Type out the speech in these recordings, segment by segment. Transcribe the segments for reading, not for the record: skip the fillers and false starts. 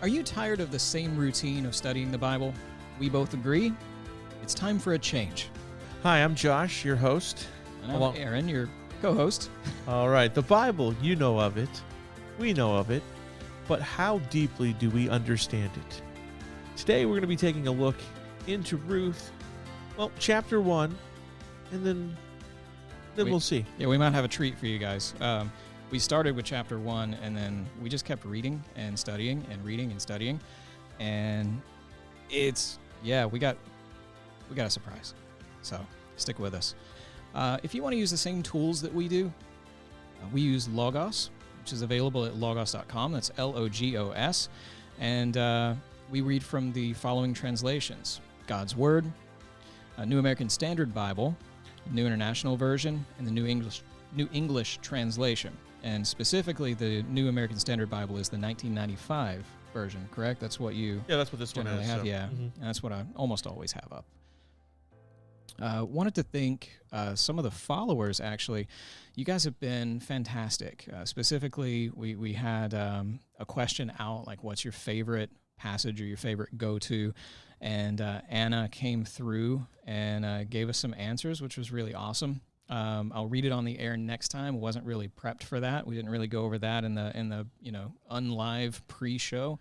Are you tired of the same routine of studying the Bible? We both agree. It's time for a change. Hi, I'm Josh, your host. And I'm Aaron, your co-host. All right, the Bible, you know of it. We know of it. But how deeply do we understand it? Today, we're going to be taking a look into Ruth, chapter 1, and then we'll see. Yeah, we might have a treat for you guys. We started with chapter 1, and then we just kept reading and studying and reading and studying. And we got a surprise. So stick with us. If you want to use the same tools that we do, we use Logos, which is available at logos.com. That's Logos. And we read from the following translations: God's Word, New American Standard Bible, New International Version, and the New English Translation. And specifically, the New American Standard Bible is the 1995 version, correct? That's what you that's what this one generally is. have. So. Yeah, and that's what I almost always have up. Wanted to thank some of the followers, actually. You guys have been fantastic. Specifically, we had a question out, like, what's your favorite passage or your favorite go-to? And Anna came through and gave us some answers, which was really awesome. I'll read it on the air next time. Wasn't really prepped for that. We didn't really go over that in the unlive pre-show.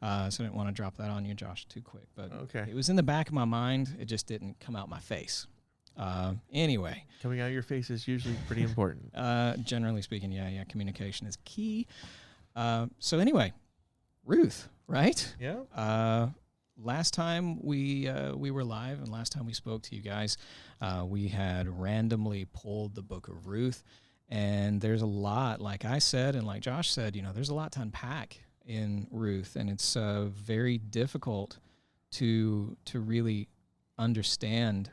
So I didn't want to drop that on you, Josh, too quick. But okay. It was in the back of my mind. It just didn't come out my face. Anyway. Coming out of your face is usually pretty important. Generally speaking, yeah. Communication is key. So anyway, Ruth, right? Yeah. Last time we were live and last time we spoke to you guys, we had randomly pulled the book of Ruth, and there's a lot, like I said and like Josh said, there's a lot to unpack in Ruth, and it's very difficult to really understand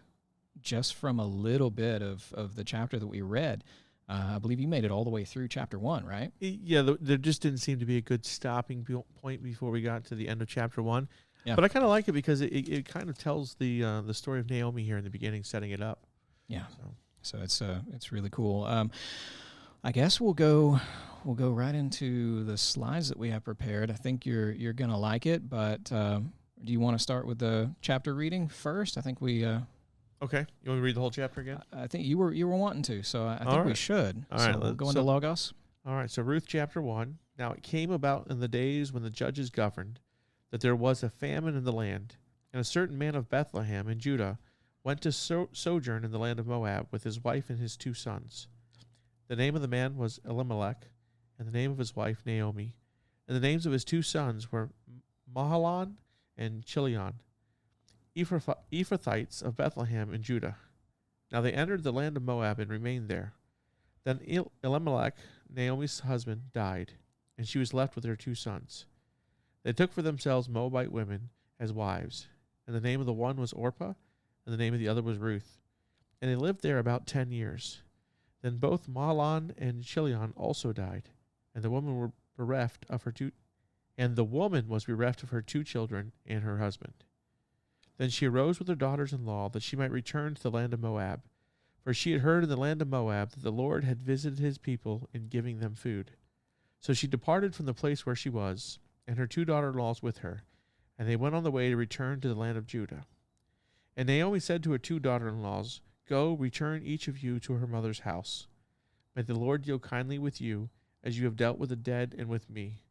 just from a little bit of the chapter that we read. I believe you made it all the way through chapter 1, right? Yeah, there just didn't seem to be a good stopping point before we got to the end of chapter 1. Yeah. But I kind of like it because it kind of tells the story of Naomi here in the beginning, setting it up. Yeah. So it's really cool. I guess we'll go right into the slides that we have prepared. I think you're gonna like it, but do you want to start with the chapter reading first? I think we. Okay. You want me to read the whole chapter again? I think you were wanting to, so I think we should. All right. We'll go into Logos. All right. So Ruth chapter 1. Now it came about in the days when the judges governed, that there was a famine in the land, and a certain man of Bethlehem in Judah went to sojourn in the land of Moab with his wife and his 2 sons. The name of the man was Elimelech, and the name of his wife Naomi, and the names of his 2 sons were Mahlon and Chilion, Ephrathites of Bethlehem in Judah. Now they entered the land of Moab and remained there. Then Elimelech, Naomi's husband, died, and she was left with her 2 sons. They took for themselves Moabite women as wives, and the name of the one was Orpah, and the name of the other was Ruth. And they lived there about 10 years. Then both Mahlon and Chilion also died, and the woman was bereft of her 2 children and her husband. Then she arose with her daughters-in-law that she might return to the land of Moab, for she had heard in the land of Moab that the Lord had visited his people in giving them food. So she departed from the place where she was, and her 2 daughter-in-laws with her, and they went on the way to return to the land of Judah. And Naomi said to her 2 daughter-in-laws, Go, return each of you to her mother's house. May the Lord deal kindly with you, as you have dealt with the dead and with me.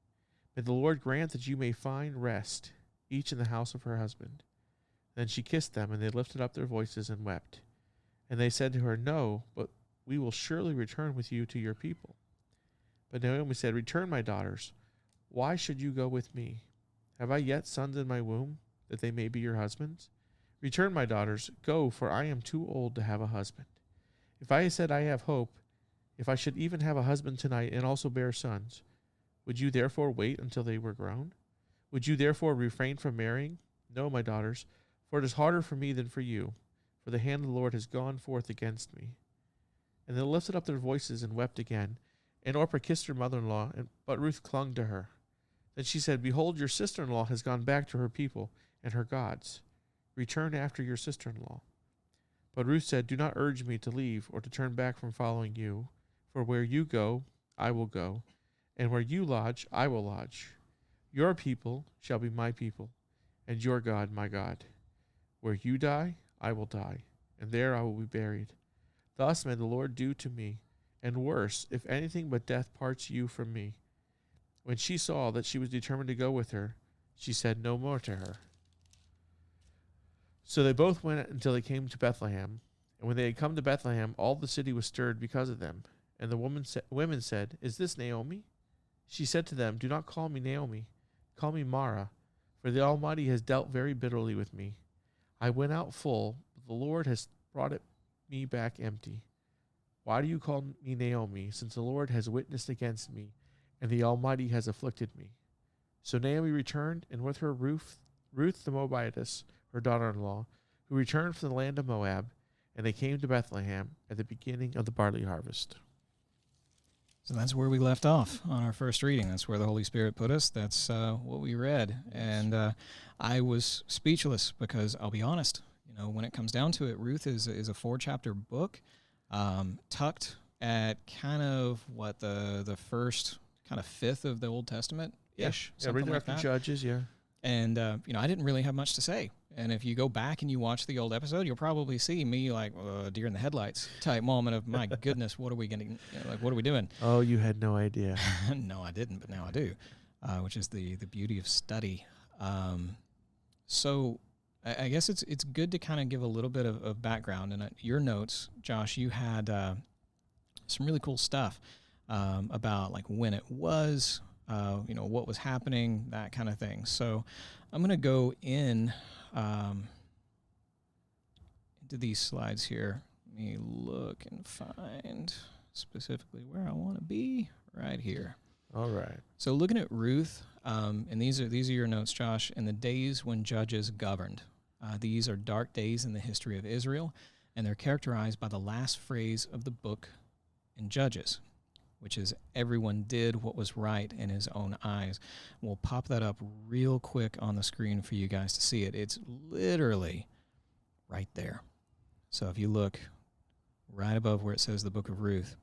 May the Lord grant that you may find rest, each in the house of her husband. Then she kissed them, and they lifted up their voices and wept. And they said to her, No, but we will surely return with you to your people. But Naomi said, Return, my daughters. Why should you go with me? Have I yet sons in my womb, that they may be your husbands? Return, my daughters, go, for I am too old to have a husband. If I said I have hope, if I should even have a husband tonight and also bear sons, would you therefore wait until they were grown? Would you therefore refrain from marrying? No, my daughters, for it is harder for me than for you, for the hand of the Lord has gone forth against me. And they lifted up their voices and wept again. And Orpah kissed her mother-in-law, but Ruth clung to her. Then she said, Behold, your sister-in-law has gone back to her people and her gods. Return after your sister-in-law. But Ruth said, Do not urge me to leave or to turn back from following you, for where you go, I will go, and where you lodge, I will lodge. Your people shall be my people, and your God my God. Where you die, I will die, and there I will be buried. Thus may the Lord do to me, and worse, if anything but death parts you from me. When she saw that she was determined to go with her, she said no more to her. So they both went until they came to Bethlehem. And when they had come to Bethlehem, all the city was stirred because of them. And the women said, Is this Naomi? She said to them, Do not call me Naomi. Call me Mara, for the Almighty has dealt very bitterly with me. I went out full, but the Lord has brought me back empty. Why do you call me Naomi, since the Lord has witnessed against me, and the Almighty has afflicted me? So Naomi returned, and with her Ruth the Moabitess, her daughter-in-law, who returned from the land of Moab, and they came to Bethlehem at the beginning of the barley harvest. So that's where we left off on our first reading. That's where the Holy Spirit put us. That's what we read. And I was speechless because I'll be honest, when it comes down to it, Ruth is a 4-chapter book, tucked at kind of the first kind of fifth of the Old Testament-ish. Yeah, right after Judges, yeah. And, I didn't really have much to say. And if you go back and you watch the old episode, you'll probably see me like deer in the headlights type moment of, my goodness, what are we going to, what are we doing? Oh, you had no idea. No, I didn't, but now I do, which is the beauty of study. So I guess it's good to kind of give a little bit of background. And your notes, Josh, you had some really cool stuff about like when it was, what was happening, that kind of thing. So I'm going to go into these slides here. Let me look and find specifically where I want to be right here. All right. So looking at Ruth, and these are your notes, Josh, in the days when judges governed. These are dark days in the history of Israel, and they're characterized by the last phrase of the book in Judges, which is everyone did what was right in his own eyes. We'll pop that up real quick on the screen for you guys to see it. It's literally right there. So if you look right above where it says the book of Ruth,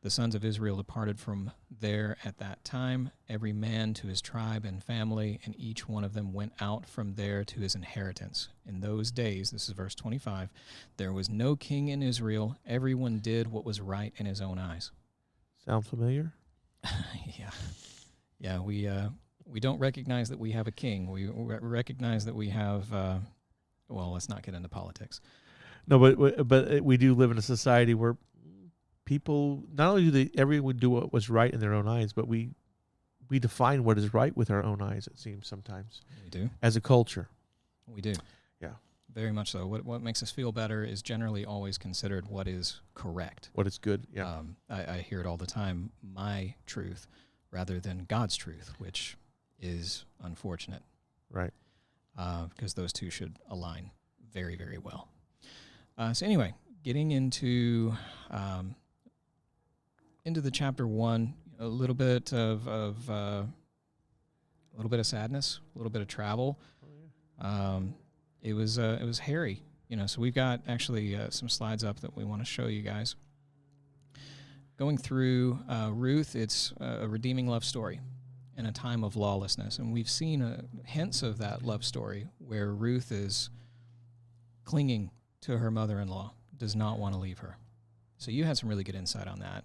the sons of Israel departed from there at that time, every man to his tribe and family, and each one of them went out from there to his inheritance. In those days, this is verse 25, there was no king in Israel. Everyone did what was right in his own eyes. Sound familiar? Yeah. We don't recognize that we have a king. We recognize that we have. Let's not get into politics. No, but we do live in a society where people not only do everyone do what was right in their own eyes, but we define what is right with our own eyes. It seems sometimes we do as a culture. We do. Yeah. Very much so. What makes us feel better is generally always considered what is correct. What is good, yeah. I hear it all the time, my truth, rather than God's truth, which is unfortunate. Right. Because those two should align very, very well. So anyway, getting into the chapter 1, a little bit of sadness, a little bit of travel. It was hairy, so we've got actually some slides up that we want to show you guys. Going through Ruth, it's a redeeming love story in a time of lawlessness. And we've seen hints of that love story where Ruth is clinging to her mother-in-law, does not want to leave her. So you had some really good insight on that.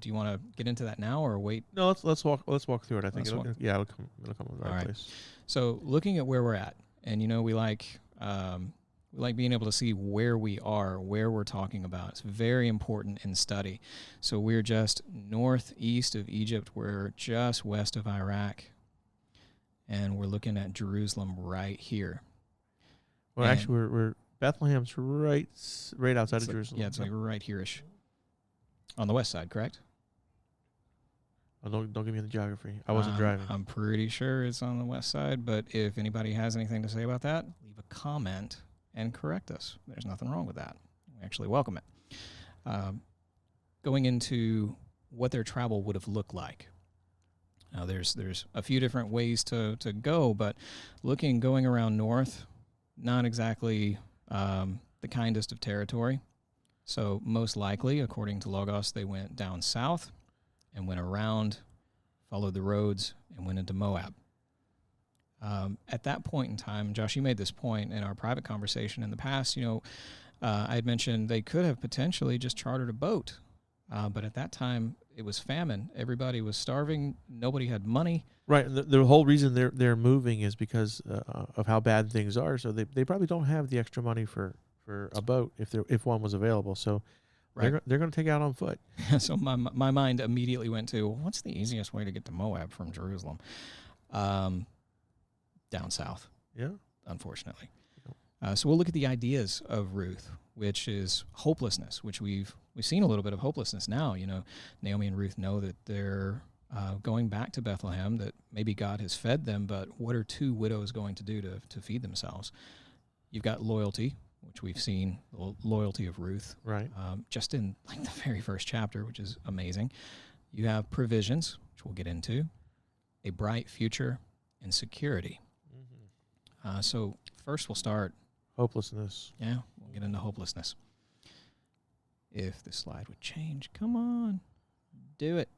Do you want to get into that now or wait? No, let's walk through it. I think it'll come in the right place. So looking at where we're at, and we like being able to see where we are, where we're talking about. It's very important in study. So we're just northeast of Egypt. We're just west of Iraq, and we're looking at Jerusalem right here. Well, and actually, we're Bethlehem's right outside of Jerusalem. Yeah, it's like right here-ish. On the west side, correct? Oh, don't give me the geography. I wasn't driving. I'm pretty sure it's on the west side, but if anybody has anything to say about that, leave a comment and correct us. There's nothing wrong with that. We actually welcome it. Going into what their travel would have looked like. Now, there's a few different ways to go, but going around north, not exactly the kindest of territory. So most likely, according to Logos, they went down south and went around, followed the roads, and went into Moab. At that point in time, Josh, you made this point in our private conversation in the past. I had mentioned they could have potentially just chartered a boat, but at that time it was famine. Everybody was starving. Nobody had money. Right. And the whole reason they're moving is because of how bad things are. So they probably don't have the extra money for a boat if one was available. So Right. they're going to take it out on foot. So my mind immediately went to, what's the easiest way to get to Moab from Jerusalem? Down south. Yeah. Unfortunately. So we'll look at the ideas of Ruth, which is hopelessness, which we've seen a little bit of hopelessness now. Naomi and Ruth know that they're going back to Bethlehem, that maybe God has fed them, but what are two widows going to do to feed themselves? You've got loyalty, which we've seen, the loyalty of Ruth. Right. Just in like the very first chapter, which is amazing. You have provisions, which we'll get into, a bright future, and security. Mm-hmm. So first we'll start hopelessness. Yeah, we'll get into hopelessness. If the slide would change, come on, do it.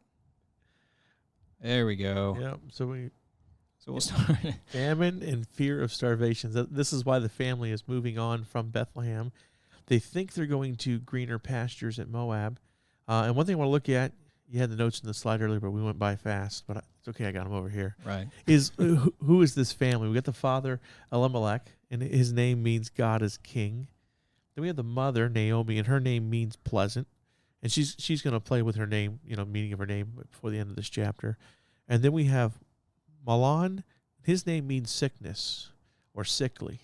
There we go. Yeah. So we'll start. Famine and fear of starvation. This is why the family is moving on from Bethlehem. They think they're going to greener pastures at Moab. And one thing I want to look at, you had the notes in the slide earlier, but we went by fast. But it's okay, I got them over here. Right. Is who is this family? We got the father, Elimelech, and his name means God is king. Then we have the mother, Naomi, and her name means pleasant. And she's going to play with her name, meaning of her name before the end of this chapter. And then we have Mahlon. His name means sickness or sickly.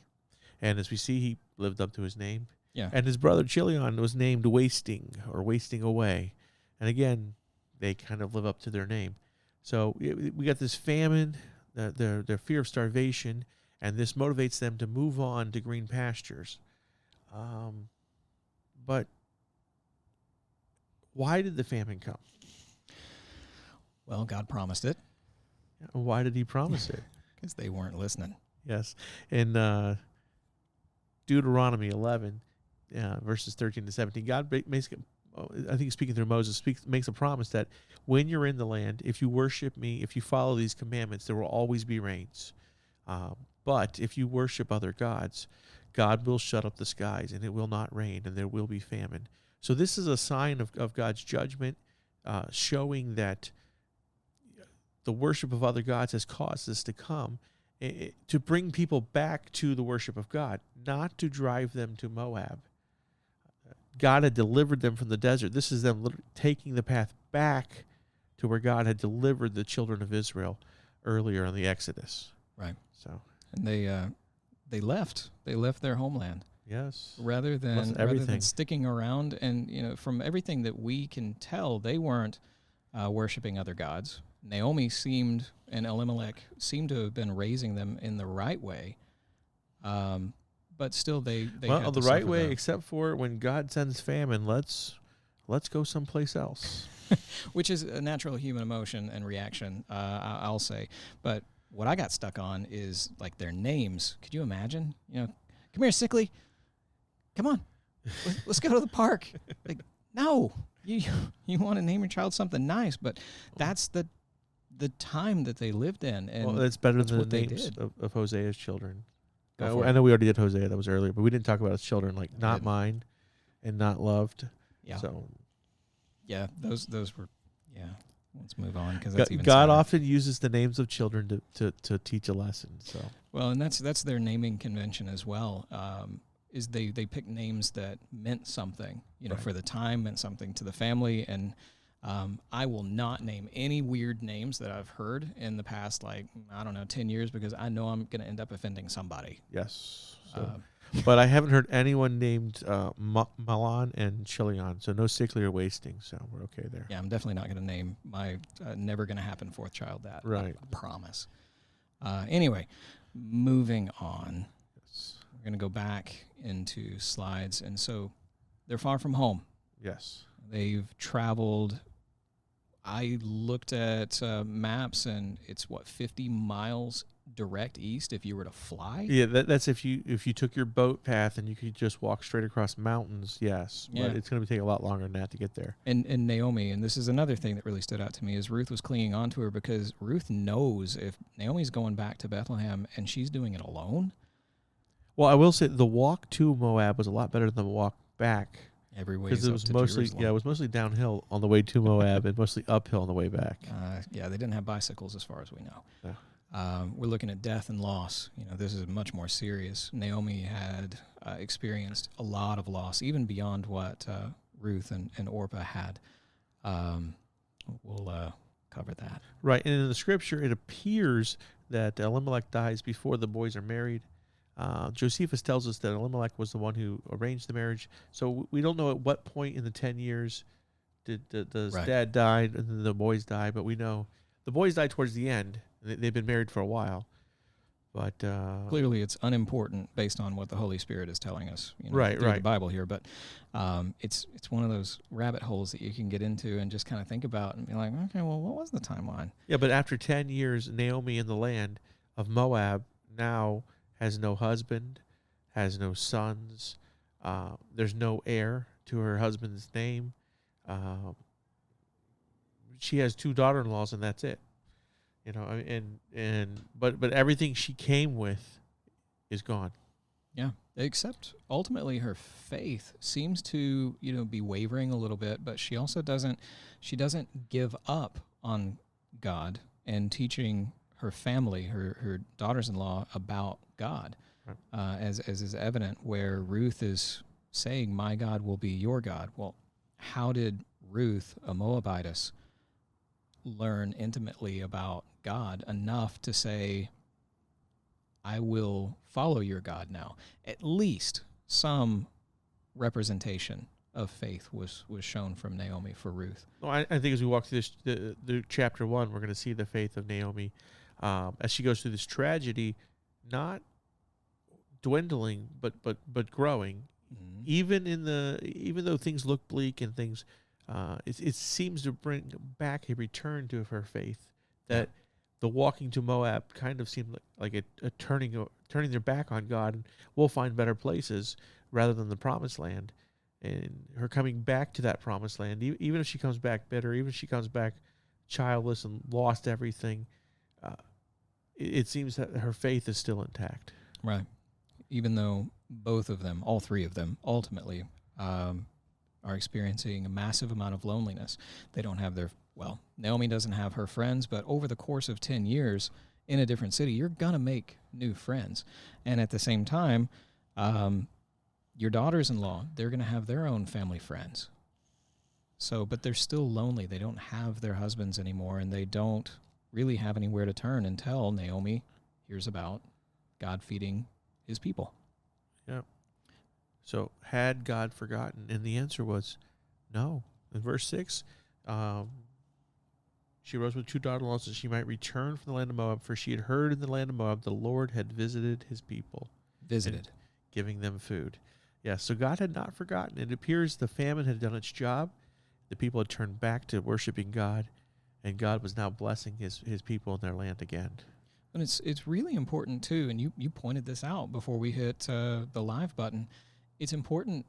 And as we see, he lived up to his name. Yeah. And his brother Chilion was named wasting or wasting away. And again, they kind of live up to their name. So we got this famine, their fear of starvation, and this motivates them to move on to green pastures. But why did the famine come? Well, God promised it. Why did he promise it? Because they weren't listening. Yes. In Deuteronomy 11, verses 13 to 17, God makes, I think speaking through Moses, makes a promise that when you're in the land, if you worship me, if you follow these commandments, there will always be rains. But if you worship other gods, God will shut up the skies and it will not rain and there will be famine. So this is a sign of God's judgment, showing that the worship of other gods has caused this to come, to bring people back to the worship of God, not to drive them to Moab. God had delivered them from the desert. This is them taking the path back to where God had delivered the children of Israel earlier in the Exodus. Right. So, and they left. They left their homeland. Yes. Rather than sticking around, and from everything that we can tell, they weren't worshiping other gods. Naomi and Elimelech seemed to have been raising them in the right way. But still, they had the to right suffer way, the, except for when God sends famine. Let's go someplace else. which is a natural human emotion and reaction. I'll say, but what I got stuck on is like their names. Could you imagine? Come here, sickly. Come on, let's go to the park. Like, no, you want to name your child something nice, but that's the time that they lived in, and it's better than what the they names did. of Hosea's children. I I know we already did Hosea. That was earlier, but we didn't talk about his children, like not mine and not loved. Yeah. So, yeah, those were, yeah. Let's move on, because that's even God sadder. often uses the names of children to teach a lesson. So, well, and that's their naming convention as well. Is they pick names that meant something, Right. for the time, meant something to the family, and I will not name any weird names that I've heard in the past, 10 years, because I know I'm going to end up offending somebody. yes. So, but I haven't heard anyone named Mahlon and Chilion, so no sickly or wasting, so we're okay there. Yeah, I'm definitely not going to name my never going to happen fourth child that. Right. I promise. Anyway, moving on. Yes. We're going to go back into slides. And so they're far from home. Yes. They've traveled. I looked at maps, and it's 50 miles direct east if you were to fly. Yeah, that's if you took your boat path and you could just walk straight across mountains, yes. Yeah. But it's going to take a lot longer than that to get there. And Naomi, and this is another thing that really stood out to me, is Ruth was clinging on to her because Ruth knows if Naomi's going back to Bethlehem and she's doing it alone. Well, I will say the walk to Moab was a lot better than the walk back. Every way Because it was mostly downhill on the way to Moab and mostly uphill on the way back. Yeah, they didn't have bicycles as far as we know. Yeah. We're looking at death and loss. This is much more serious. Naomi had experienced a lot of loss, even beyond what Ruth and Orpah had. We'll cover that. Right, and in the scripture, it appears that Elimelech dies before the boys are married. Josephus tells us that Elimelech was the one who arranged the marriage. So we don't know at what point in the 10 years did the Right. dad died and then the boys died, but we know the boys died towards the end. They've been married for a while. But Clearly, it's unimportant based on what the Holy Spirit is telling us. Right, through right. the Bible here, but it's one of those rabbit holes that you can get into and just kind of think about and be like, okay, well, what was the timeline? Yeah, but after 10 years, Naomi in the land of Moab now has no husband, has no sons. There's no heir to her husband's name. She has 2 daughter-in-laws, and that's it. But everything she came with is gone. Yeah, except ultimately her faith seems to be wavering a little bit, but she also doesn't give up on God and teaching her family, her daughters-in-law, about God, Right. as is evident where Ruth is saying, "My God will be your God." Well, how did Ruth, a Moabitess, learn intimately about God enough to say, I will follow your God now? At least some representation of faith was shown from Naomi for Ruth. Well, I think as we walk through this, the chapter 1, we're going to see the faith of Naomi as she goes through this tragedy, not dwindling, but growing. Mm-hmm. Even though things look bleak and things, it seems to bring back a return to her faith. That the walking to Moab kind of seemed like a turning their back on God, and we'll find better places rather than the promised land. And her coming back to that promised land, even if she comes back bitter, even if she comes back childless and lost everything, it seems that her faith is still intact. Right. Even though both of them, all 3 of them, ultimately are experiencing a massive amount of loneliness. They don't have Naomi doesn't have her friends, but over the course of 10 years in a different city, you're going to make new friends. And at the same time, your daughters-in-law, they're going to have their own family friends. So, but they're still lonely. They don't have their husbands anymore, and they don't really have anywhere to turn until Naomi hears about God feeding his people. Yeah. So had God forgotten? And the answer was no. In verse 6, she arose with 2 daughter-in-laws that she might return from the land of Moab, for she had heard in the land of Moab the Lord had visited his people. Visited. Giving them food. Yeah, so God had not forgotten. It appears the famine had done its job. The people had turned back to worshiping God, and God was now blessing his people in their land again. And it's really important, too, and you pointed this out before we hit the live button. It's important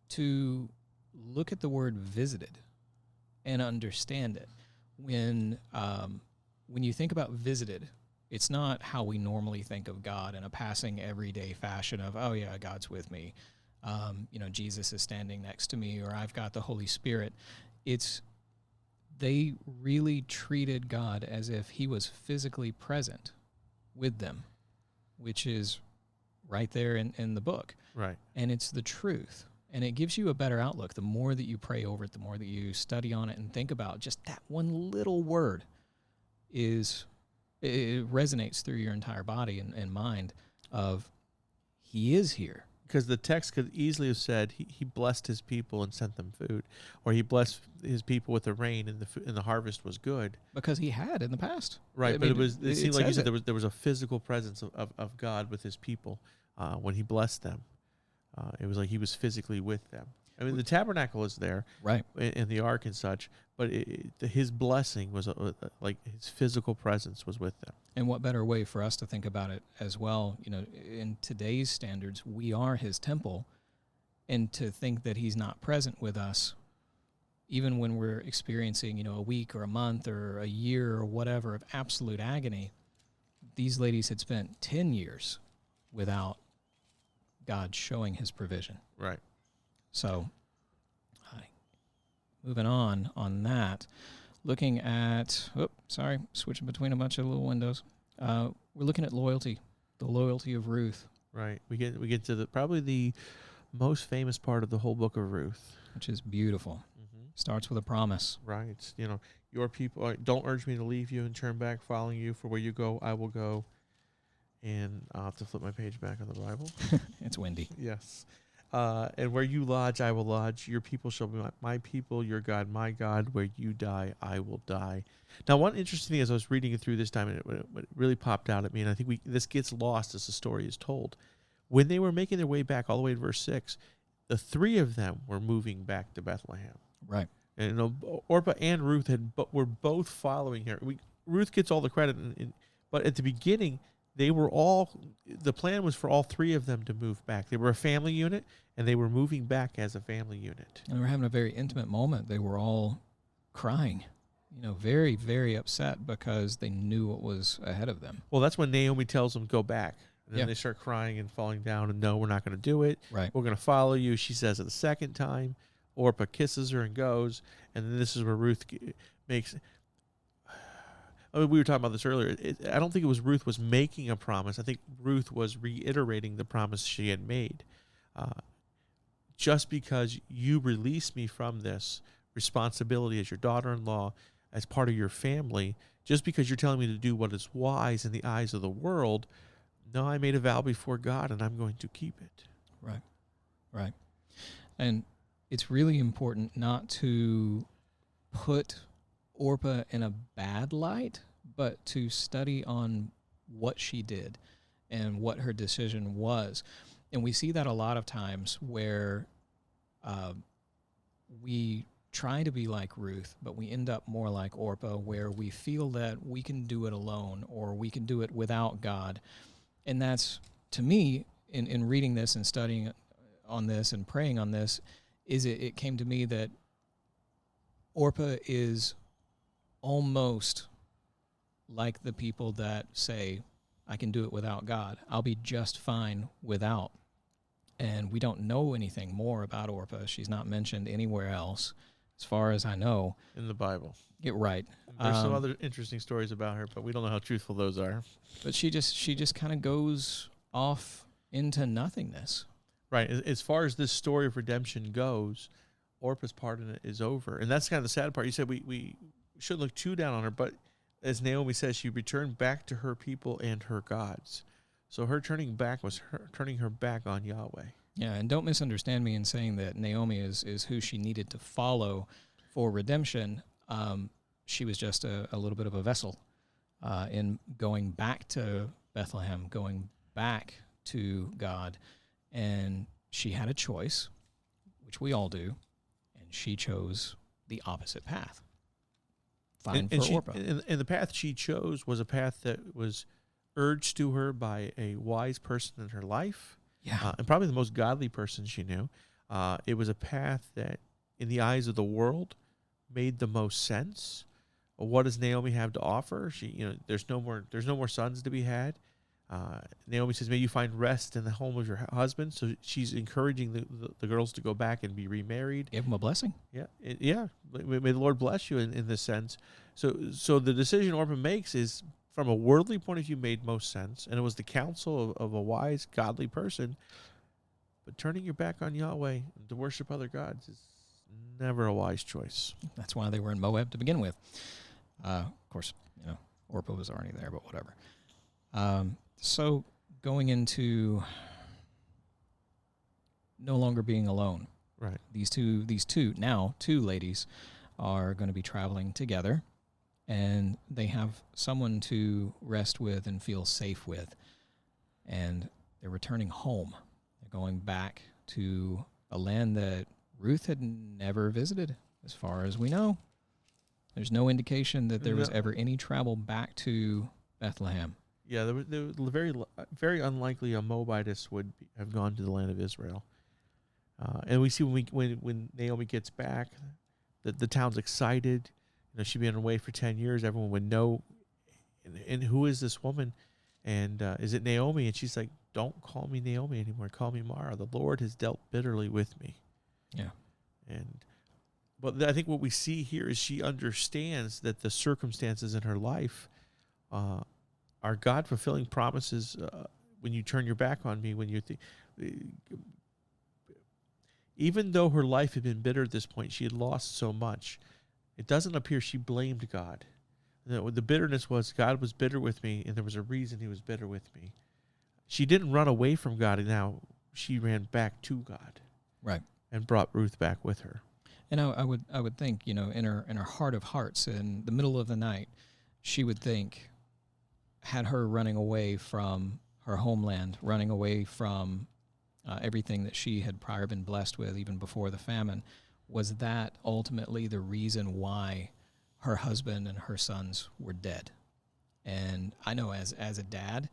to look at the word visited and understand it. When you think about visited, it's not how we normally think of God in a passing everyday fashion of, oh yeah, God's with me. Jesus is standing next to me, or I've got the Holy Spirit. They really treated God as if he was physically present with them, which is right there in the book. Right. And it's the truth. And it gives you a better outlook. The more that you pray over it, the more that you study on it and think about just that one little word it resonates through your entire body and mind of he is here. Because the text could easily have said he blessed his people and sent them food, or he blessed his people with the rain and the harvest was good. Because he had in the past. Right, but it seemed like you said there was a physical presence of God with his people when he blessed them. It was like he was physically with them. I mean, the tabernacle is there, Right. and the ark and such, but his blessing was like his physical presence was with them. And what better way for us to think about it as well? You know, in today's standards, we are his temple, and to think that he's not present with us, even when we're experiencing, you know, a week or a month or a year or whatever of absolute agony, these ladies had spent 10 years without God showing his provision. Right. So, moving on that, looking at, switching between a bunch of little windows. We're looking at loyalty, the loyalty of Ruth. Right. We get to probably the most famous part of the whole book of Ruth, which is beautiful. Mm-hmm. Starts with a promise. Right. You know, your people don't urge me to leave you and turn back, following you. For where you go, I will go. And I'll have to flip my page back on the Bible. It's windy. Yes. And where you lodge, I will lodge. Your people shall be my people, your God, my God. Where you die, I will die. Now, one interesting thing as I was reading it through this time, and it really popped out at me, and I think this gets lost as the story is told. When they were making their way back all the way to verse 6, the three of them were moving back to Bethlehem. Right. And you know, Orpah and Ruth were both following her. Ruth gets all the credit, but at the beginning, the plan was for all three of them to move back. They were a family unit, and they were moving back as a family unit. And they were having a very intimate moment. They were all crying, you know, very, very upset because they knew what was ahead of them. Well, that's when Naomi tells them, go back. And then Yeah. they start crying and falling down, and no, we're not going to do it. Right. We're going to follow you. She says it the second time. Orpah kisses her and goes. And then this is where Ruth makes... I mean, we were talking about this earlier. I don't think it was Ruth was making a promise. I think Ruth was reiterating the promise she had made. Just because you release me from this responsibility as your daughter-in-law, as part of your family, just because you're telling me to do what is wise in the eyes of the world, no, I made a vow before God, and I'm going to keep it. Right, right. And it's really important not to put Orpah in a bad light, but to study on what she did and what her decision was. And we see that a lot of times where we try to be like Ruth, but we end up more like Orpah, where we feel that we can do it alone or we can do it without God. And that's, to me, in reading this and studying on this and praying on this, it came to me that Orpah is almost like the people that say, I can do it without God. I'll be just fine without. And we don't know anything more about Orpah. She's not mentioned anywhere else, as far as I know. In the Bible. Get right. There's some other interesting stories about her, but we don't know how truthful those are. But she just kind of goes off into nothingness. Right. As far as this story of redemption goes, Orpah's part in it is over. And that's kind of the sad part. You said we shouldn't look too down on her, but as Naomi says, she returned back to her people and her gods. So her turning back was her turning her back on Yahweh. Yeah, and don't misunderstand me in saying that Naomi is who she needed to follow for redemption. She was just a little bit of a vessel in going back to Bethlehem, going back to God. And she had a choice, which we all do, and she chose the opposite path. Fine for Orpah. And the path she chose was a path that was urged to her by a wise person in her life, and probably the most godly person she knew. It was a path that, in the eyes of the world, made the most sense. What does Naomi have to offer? There's no more sons to be had. Naomi says, may you find rest in the home of your husband. So she's encouraging the girls to go back and be remarried. Give them a blessing. Yeah. May the Lord bless you in this sense. So the decision Orpah makes is, from a worldly point of view, made most sense. And it was the counsel of a wise, godly person. But turning your back on Yahweh to worship other gods is never a wise choice. That's why they were in Moab to begin with. Of course, Orpah was already there, but whatever. So going into no longer being alone. Right. These two ladies are going to be traveling together, and they have someone to rest with and feel safe with. And they're returning home. They're going back to a land that Ruth had never visited, as far as we know. There's no indication that there was ever any travel back to Bethlehem. Yeah, there was very unlikely a Moabitess would have gone to the land of Israel. And we see when Naomi gets back, the town's excited. She'd been away for 10 years. Everyone would know. And who is this woman? And is it Naomi? And she's like, don't call me Naomi anymore. Call me Mara. The Lord has dealt bitterly with me. Yeah. But I think what we see here is she understands that the circumstances in her life are God-fulfilling promises. When you turn your back on me, when you think, even though her life had been bitter at this point, she had lost so much. It doesn't appear she blamed God. The bitterness was God was bitter with me, and there was a reason he was bitter with me. She didn't run away from God, and now she ran back to God. Right. And brought Ruth back with her. And I would think, in her heart of hearts, in the middle of the night, she would think, had her running away from her homeland, running away from everything that she had prior been blessed with, even before the famine, was that ultimately the reason why her husband and her sons were dead? And I know as a dad,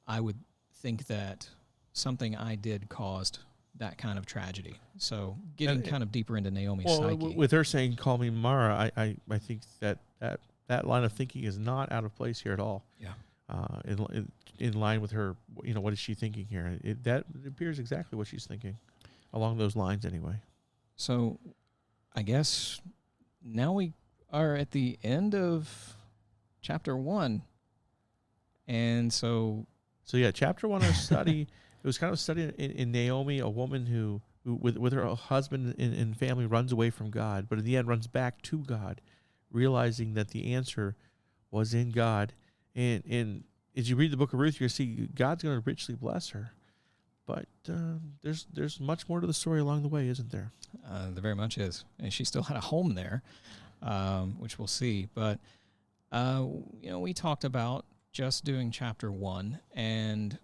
I would think that something I did caused that kind of tragedy. So getting kind of deeper into Naomi's psyche. With her saying, call me Mara, I think that line of thinking is not out of place here at all. Yeah. In line with her, what is she thinking here? That appears exactly what she's thinking, along those lines anyway. So I guess now we are at the end of chapter 1. And so yeah, chapter 1 of study, it was kind of a study in Naomi, a woman who with her husband and family runs away from God, but in the end runs back to God, realizing that the answer was in God. And as you read the book of Ruth, you're going to see God's going to richly bless her. But there's much more to the story along the way, isn't there? There very much is. And she still had a home there, which we'll see. But, we talked about just doing chapter 1, and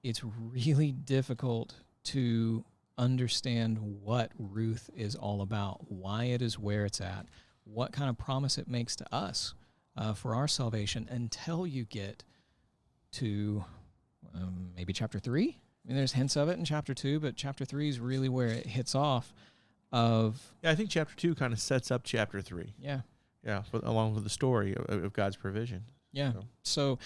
it's really difficult to understand what Ruth is all about, why it is where it's at, what kind of promise it makes to us for our salvation until you get to maybe chapter 3. I mean, there's hints of it in chapter 2, but chapter 3 is really where it hits off of... Yeah, I think chapter 2 kind of sets up chapter 3. Yeah. Yeah, along with the story of God's provision. Yeah. So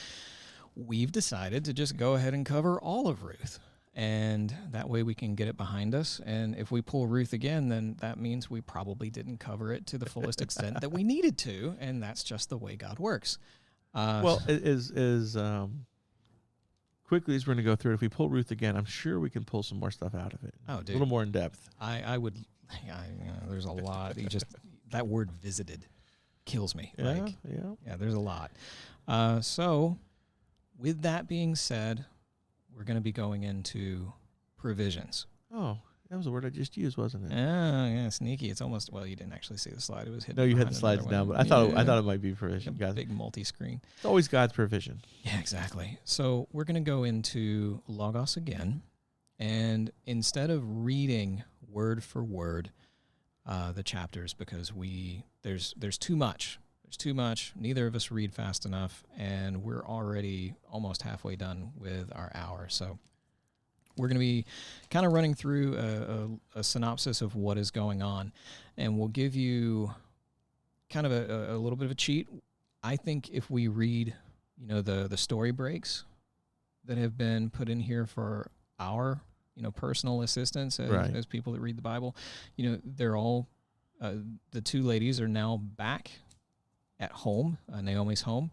we've decided to just go ahead and cover all of Ruth, and that way we can get it behind us. And if we pull Ruth again, then that means we probably didn't cover it to the fullest extent that we needed to, and that's just the way God works. Quickly as we're going to go through it, if we pull Ruth again, I'm sure we can pull some more stuff out of it. Oh, dude. A little more in depth. I would, there's a lot. That word visited kills me. Yeah, there's a lot. So with that being said, we're going to be going into provisions. Oh, that was the word I just used, wasn't it? Oh, yeah, sneaky. It's almost, well, you didn't actually see the slide. It was hidden. No, you had the slides down, but I thought it might be provision. A big multi-screen. It's always God's provision. Yeah, exactly. So we're going to go into Logos again, and instead of reading word for word the chapters, because there's too much. There's too much. Neither of us read fast enough, and we're already almost halfway done with our hour. So we're going to be kind of running through a synopsis of what is going on, and we'll give you kind of a little bit of a cheat. I think if we read, the story breaks that have been put in here for our, personal assistance as people that read the Bible, they're all, the two ladies are now back at home, Naomi's home,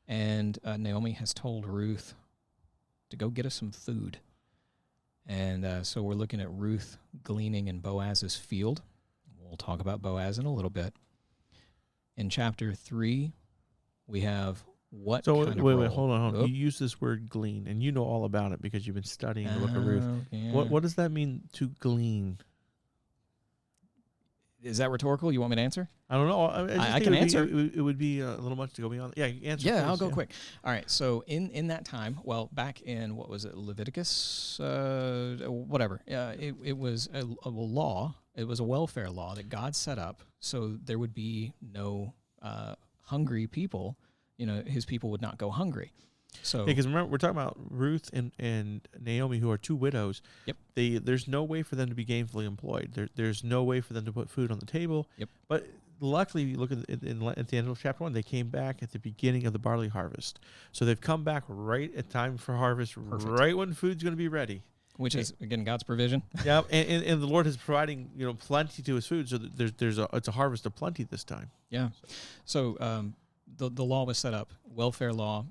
and Naomi has told Ruth to go get us some food. And so we're looking at Ruth gleaning in Boaz's field. We'll talk about Boaz in a little bit. In chapter 3, we have what kind of role? Wait, hold on. You use this word glean, and you know all about it because you've been studying the book of Ruth. Yeah. What does that mean to glean? Is that rhetorical? You want me to answer? I don't know. I can answer. It would be a little much to go beyond. Yeah, answer. Yeah, please. I'll go quick. All right. So in that time, back in, what was it, Leviticus, whatever. It was a law It was a welfare law that God set up so there would be no hungry people. His people would not go hungry. So because remember, we're talking about Ruth and Naomi, who are two widows. Yep. There's no way for them to be gainfully employed. There's no way for them to put food on the table. Yep. But luckily, you look at the end of chapter 1, they came back at the beginning of the barley harvest. So they've come back right at time for harvest, Perfect. right when food's going to be ready. Which is, again, God's provision. Yeah, and the Lord is providing plenty to his food, so that it's a harvest of plenty this time. Yeah. So the law was set up, welfare law.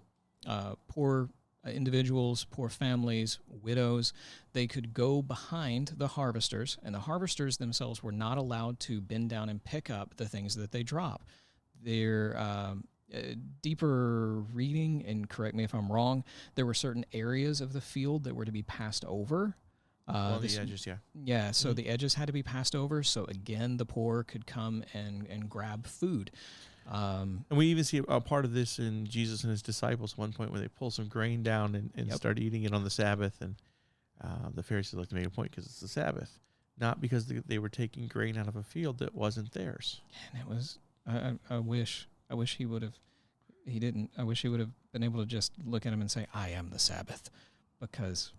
Poor individuals, poor families, widows, they could go behind the harvesters, and the harvesters themselves were not allowed to bend down and pick up the things that they drop. Their deeper reading, and correct me if I'm wrong, there were certain areas of the field that were to be passed over. The edges, yeah. Yeah, so the edges had to be passed over, so again, the poor could come and grab food. And we even see a part of this in Jesus and his disciples at one point where they pull some grain down and start eating it on the Sabbath. And the Pharisees like to make a point because it's the Sabbath, not because they were taking grain out of a field that wasn't theirs. And it was, I wish he would have, he didn't. I wish he would have been able to just look at him and say, I am the Sabbath, because...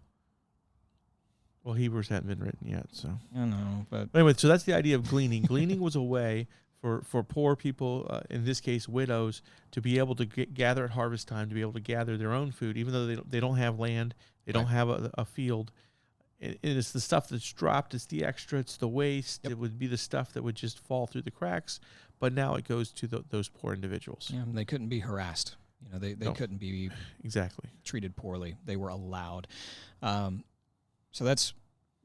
Well, Hebrews hadn't been written yet, so. I know, but... Anyway, so that's the idea of gleaning. Gleaning was a way for poor people, in this case widows, to be able to gather at harvest time, to be able to gather their own food, even though they don't have land, they don't have a field. And it's the stuff that's dropped, it's the extra, it's the waste. Yep. It would be the stuff that would just fall through the cracks, but now it goes to those poor individuals. Yeah, they couldn't be harassed. They couldn't be exactly treated poorly. They were allowed. So that's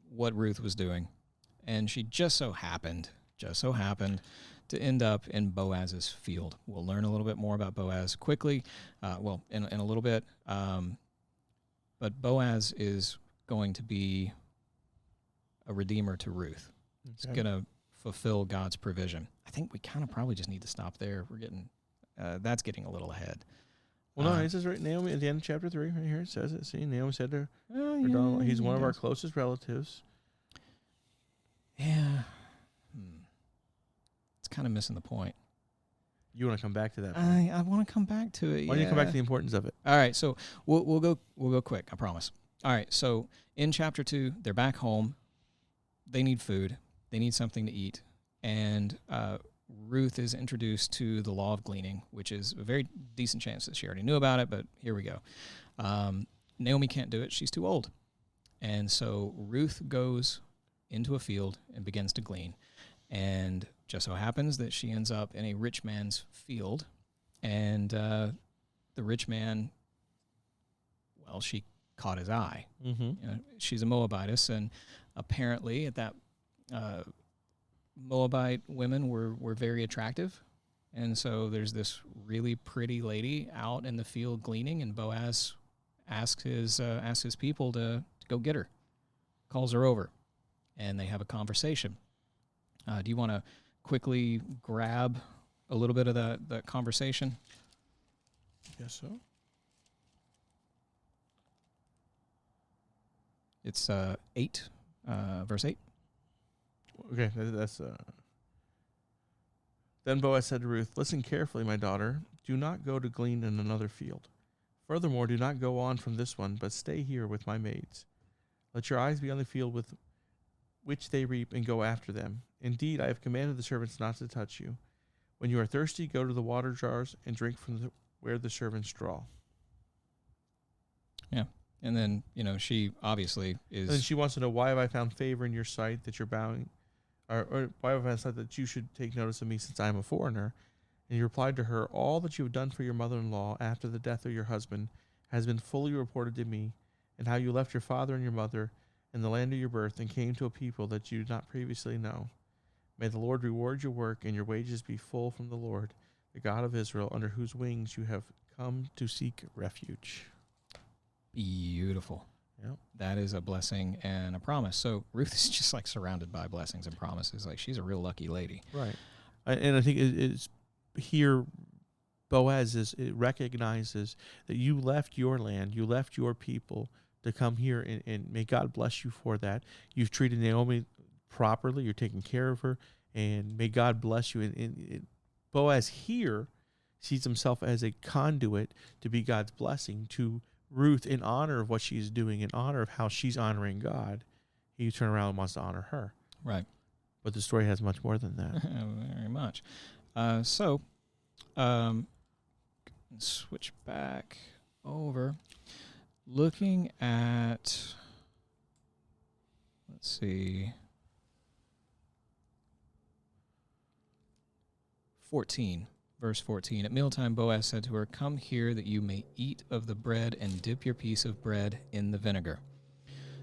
what Ruth was doing. And she just so happened to end up in Boaz's field. We'll learn a little bit more about Boaz quickly, in a little bit. But Boaz is going to be a redeemer to Ruth. He's going to fulfill God's provision. I think we kind of probably just need to stop there. We're getting, that's getting a little ahead. Well, no, it says right, Naomi, at the end of chapter 3, right here, it says it. See, Naomi said to her daughter, he's one of our closest relatives. Yeah. It's kind of missing the point. You want to come back to that? I want to come back to it. Why don't you come back to the importance of it? All right, so we'll go quick. I promise. All right, so in chapter 2, they're back home. They need food. They need something to eat, and Ruth is introduced to the law of gleaning, which is a very decent chance that she already knew about it. But here we go. Naomi can't do it; she's too old, and so Ruth goes into a field and begins to glean, and just so happens that she ends up in a rich man's field, and the rich man, well, she caught his eye. Mm-hmm. She's a Moabitess, and apparently at that, Moabite women were very attractive, and so there's this really pretty lady out in the field gleaning, and Boaz asks his people to go get her, calls her over, and they have a conversation. Do you want to quickly grab a little bit of the conversation? Yes, so. It's 8, verse 8. Okay, that's... Then Boaz said to Ruth, listen carefully, my daughter. Do not go to glean in another field. Furthermore, do not go on from this one, but stay here with my maids. Let your eyes be on the field with which they reap, and go after them. Indeed, I have commanded the servants not to touch you. When you are thirsty, go to the water jars and drink from where the servants draw. Yeah. And then, she obviously is... And she wants to know, why have I found favor in your sight that you're bowing, or why have I found that you should take notice of me since I am a foreigner? And he replied to her, all that you have done for your mother-in-law after the death of your husband has been fully reported to me, and how you left your father and your mother in the land of your birth and came to a people that you did not previously know. May the Lord reward your work and your wages be full from the Lord, the God of Israel, under whose wings you have come to seek refuge. Beautiful. Yep. That is a blessing and a promise. So Ruth is just like surrounded by blessings and promises. Like, she's a real lucky lady. Right. And I think it's here Boaz it recognizes that you left your land, you left your people to come here, and may God bless you for that. You've treated Naomi properly. You're taking care of her, and may God bless you. And Boaz here sees himself as a conduit to be God's blessing to Ruth in honor of what she's doing, in honor of how she's honoring God. He turns around and wants to honor her. Right. But the story has much more than that. Very much. Switch back over. Looking at, let's see, 14, verse 14. At mealtime, Boaz said to her, "Come here that you may eat of the bread and dip your piece of bread in the vinegar."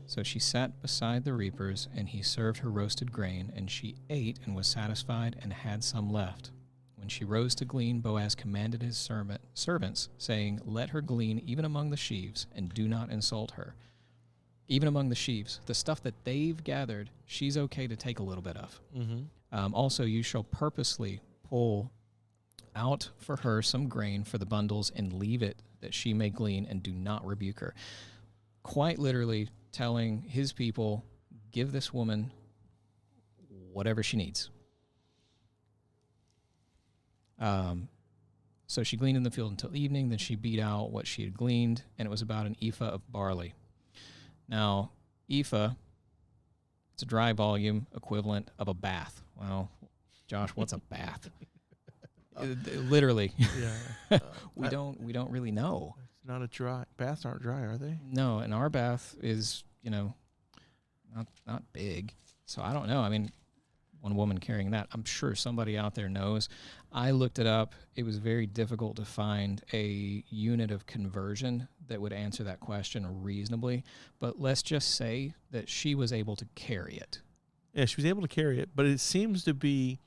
So she sat beside the reapers, and he served her roasted grain, and she ate and was satisfied and had some left. When she rose to glean, Boaz commanded his servants, saying, "Let her glean even among the sheaves, and do not insult her." Even among the sheaves, the stuff that they've gathered, she's okay to take a little bit of. Mm-hmm. Also, you shall purposely pull out for her some grain for the bundles and leave it that she may glean, and do not rebuke her. Quite literally telling his people, give this woman whatever she needs. So she gleaned in the field until evening. Then she beat out what she had gleaned, and it was about an ephah of barley. Now, ephah, it's a dry volume equivalent of a bath. Well, Josh, what's a bath? Literally, Yeah. we don't really know. It's not a dry. Baths aren't dry, are they? No, and our bath is, not big. So I don't know. I mean, one woman carrying that, I'm sure somebody out there knows. I looked it up. It was very difficult to find a unit of conversion that would answer that question reasonably. But let's just say that she was able to carry it. Yeah, she was able to carry it, but it seems to be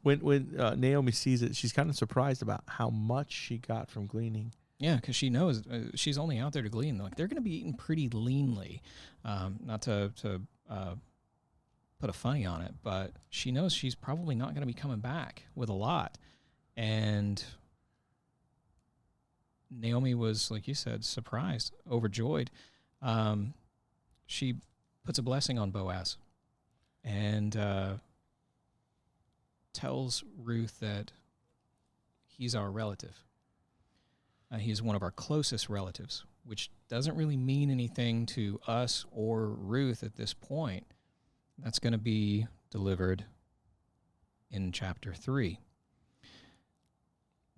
when Naomi sees it, she's kind of surprised about how much she got from gleaning. Yeah, because she knows she's only out there to glean. Like, they're going to be eating pretty leanly, not to put a funny on it, but she knows she's probably not going to be coming back with a lot. And Naomi was, like you said, surprised, overjoyed. She puts a blessing on Boaz and tells Ruth that he's our relative. He's one of our closest relatives, which doesn't really mean anything to us or Ruth at this point. That's going to be delivered in chapter 3.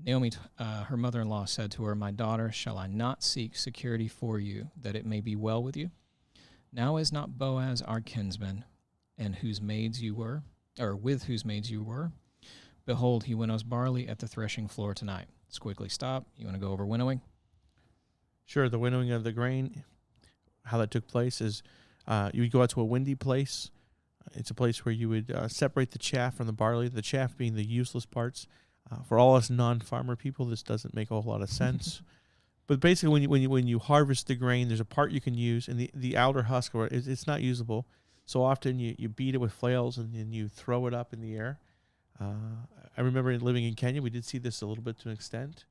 Naomi, her mother-in-law, said to her, "My daughter, shall I not seek security for you, that it may be well with you? Now is not Boaz our kinsman, and whose maids you were, or with whose maids you were? Behold, he winnows barley at the threshing floor tonight." Let's quickly stop. You want to go over winnowing? Sure. The winnowing of the grain, how that took place is you would go out to a windy place. It's a place where you would separate the chaff from the barley, the chaff being the useless parts. For all us non-farmer people, this doesn't make a whole lot of sense. But basically, when you harvest the grain, there's a part you can use, and the outer husk, it's not usable. So often you beat it with flails, and then you throw it up in the air. I remember living in Kenya, we did see this a little bit to an extent,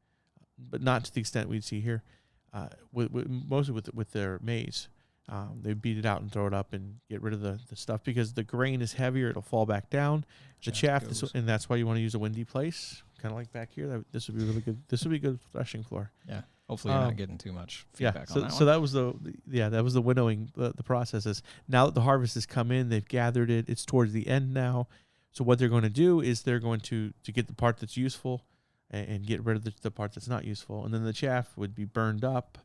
but not to the extent we'd see here. Mostly with their maize. They beat it out and throw it up and get rid of the stuff because the grain is heavier; it'll fall back down. The chaff, and that's why you want to use a windy place, kind of like back here. This would be really good. This would be a good threshing floor. Yeah. Hopefully, you're not getting too much feedback on that one. So that was that was the winnowing. The process is now that the harvest has come in, they've gathered it. It's towards the end now. So what they're going to do is they're going to get the part that's useful and get rid of the part that's not useful, and then the chaff would be burned up.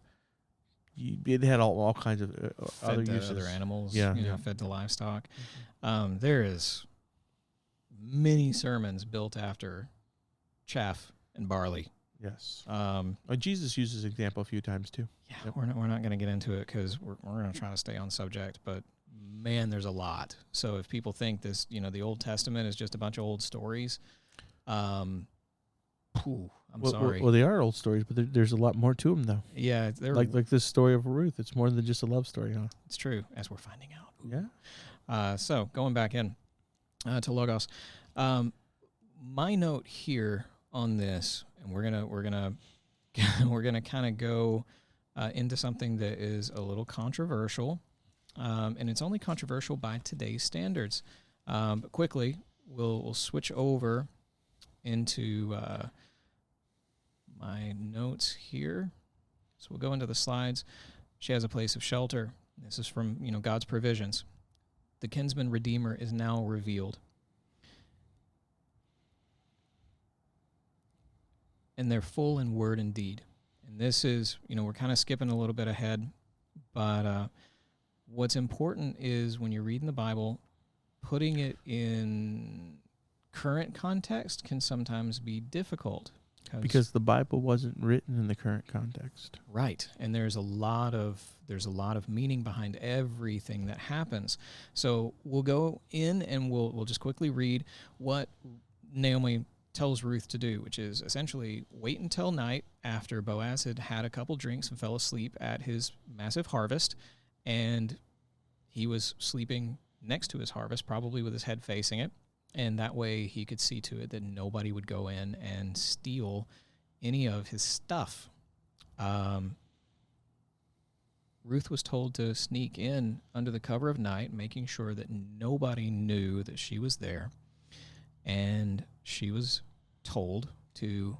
They had all kinds of other uses. Other animals, yeah. Fed to livestock. Mm-hmm. There is many sermons built after chaff and barley. Yes. Jesus uses this example a few times too. Yeah, yep. We're not going to get into it because we're going to try to stay on subject, but man, there's a lot. So if people think this, the Old Testament is just a bunch of old stories, I'm sorry. Well, they are old stories, but there's a lot more to them, though. Yeah, they're like this story of Ruth. It's more than just a love story, huh? It's true, as we're finding out. Yeah. So going back in to Logos, my note here on this, and we're gonna kind of go into something that is a little controversial, and it's only controversial by today's standards. But quickly, we'll switch over into my notes here. So we'll go into the slides. She has a place of shelter. This is from, God's provisions. The kinsman redeemer is now revealed. And they're full in word and deed. And this is, we're kind of skipping a little bit ahead, but what's important is when you're reading the Bible, putting it in current context can sometimes be difficult. Because the Bible wasn't written in the current context. Right. And there's a lot of meaning behind everything that happens. So we'll go in and we'll just quickly read what Naomi tells Ruth to do, which is essentially wait until night after Boaz had a couple drinks and fell asleep at his massive harvest, and he was sleeping next to his harvest, probably with his head facing it, and that way he could see to it that nobody would go in and steal any of his stuff. Ruth was told to sneak in under the cover of night, making sure that nobody knew that she was there, and she was told to...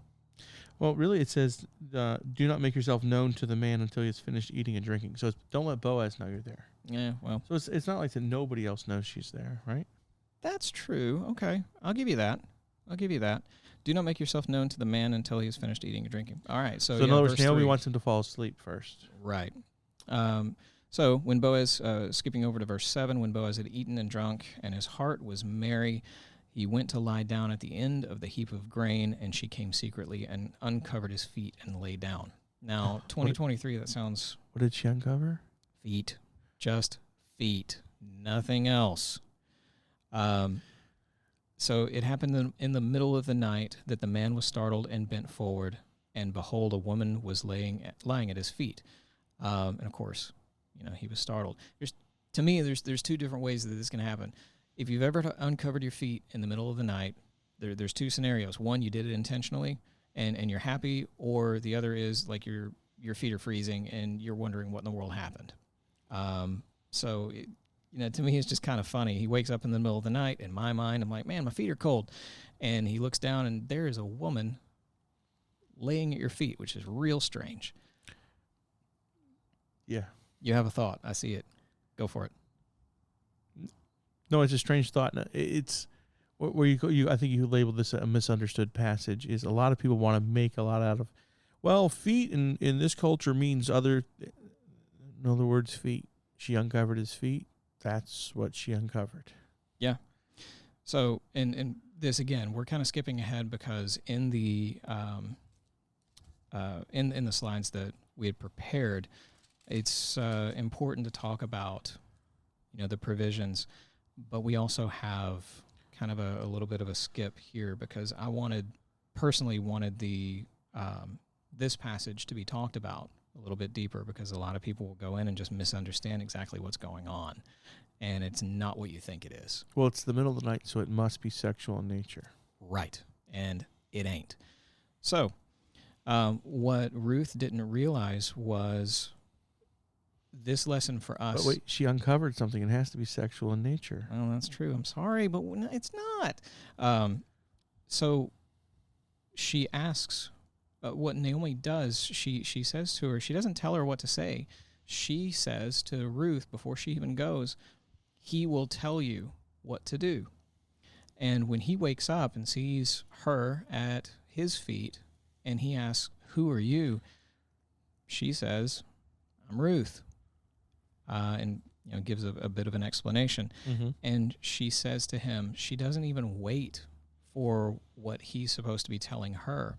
Well, really it says, do not make yourself known to the man until he has finished eating and drinking. So don't let Boaz know you're there. Yeah, well... So it's not like that nobody else knows she's there, right? That's true. Okay, I'll give you that. Do not make yourself known to the man until he has finished eating and drinking. All right, so in other words, Naomi 3. wants him to fall asleep first. Right. So when Boaz, skipping over to verse 7, when Boaz had eaten and drunk and his heart was merry, he went to lie down at the end of the heap of grain, and she came secretly and uncovered his feet and lay down. Now, 2023, that sounds... What did she uncover? Feet. Just feet. Nothing else. So it happened in the middle of the night that the man was startled and bent forward, and behold, a woman was lying at his feet. And of course, he was startled. To me, there's two different ways that this can happen. If you've ever uncovered your feet in the middle of the night, there's two scenarios. One, you did it intentionally, and you're happy, or the other is like your feet are freezing and you're wondering what in the world happened. To me, it's just kind of funny. He wakes up in the middle of the night. In my mind, I'm like, man, my feet are cold. And he looks down, and there is a woman laying at your feet, which is real strange. Yeah. You have a thought. I see it. Go for it. No, it's a strange thought. It's where you go. I think you labeled this a misunderstood passage. Is a lot of people want to make a lot out of, well, feet in this culture means other. In other words, feet. She uncovered his feet. That's what she uncovered. Yeah. So, and this again, we're kind of skipping ahead because in the in the slides that we had prepared, it's important to talk about the provisions, but we also have kind of a little bit of a skip here because I personally wanted the this passage to be talked about a little bit deeper because a lot of people will go in and just misunderstand exactly what's going on, and it's not what you think it is. Well, it's the middle of the night, so it must be sexual in nature. Right, and it ain't. So what Ruth didn't realize was this lesson for us. But wait, she uncovered something. It has to be sexual in nature. Well, that's true. I'm sorry, but it's not. So she asks what Naomi does. She says to her, she doesn't tell her what to say. She says to Ruth before she even goes, he will tell you what to do. And when he wakes up and sees her at his feet and he asks, who are you? She says, I'm Ruth. And gives a bit of an explanation. Mm-hmm. And she says to him, she doesn't even wait for what he's supposed to be telling her.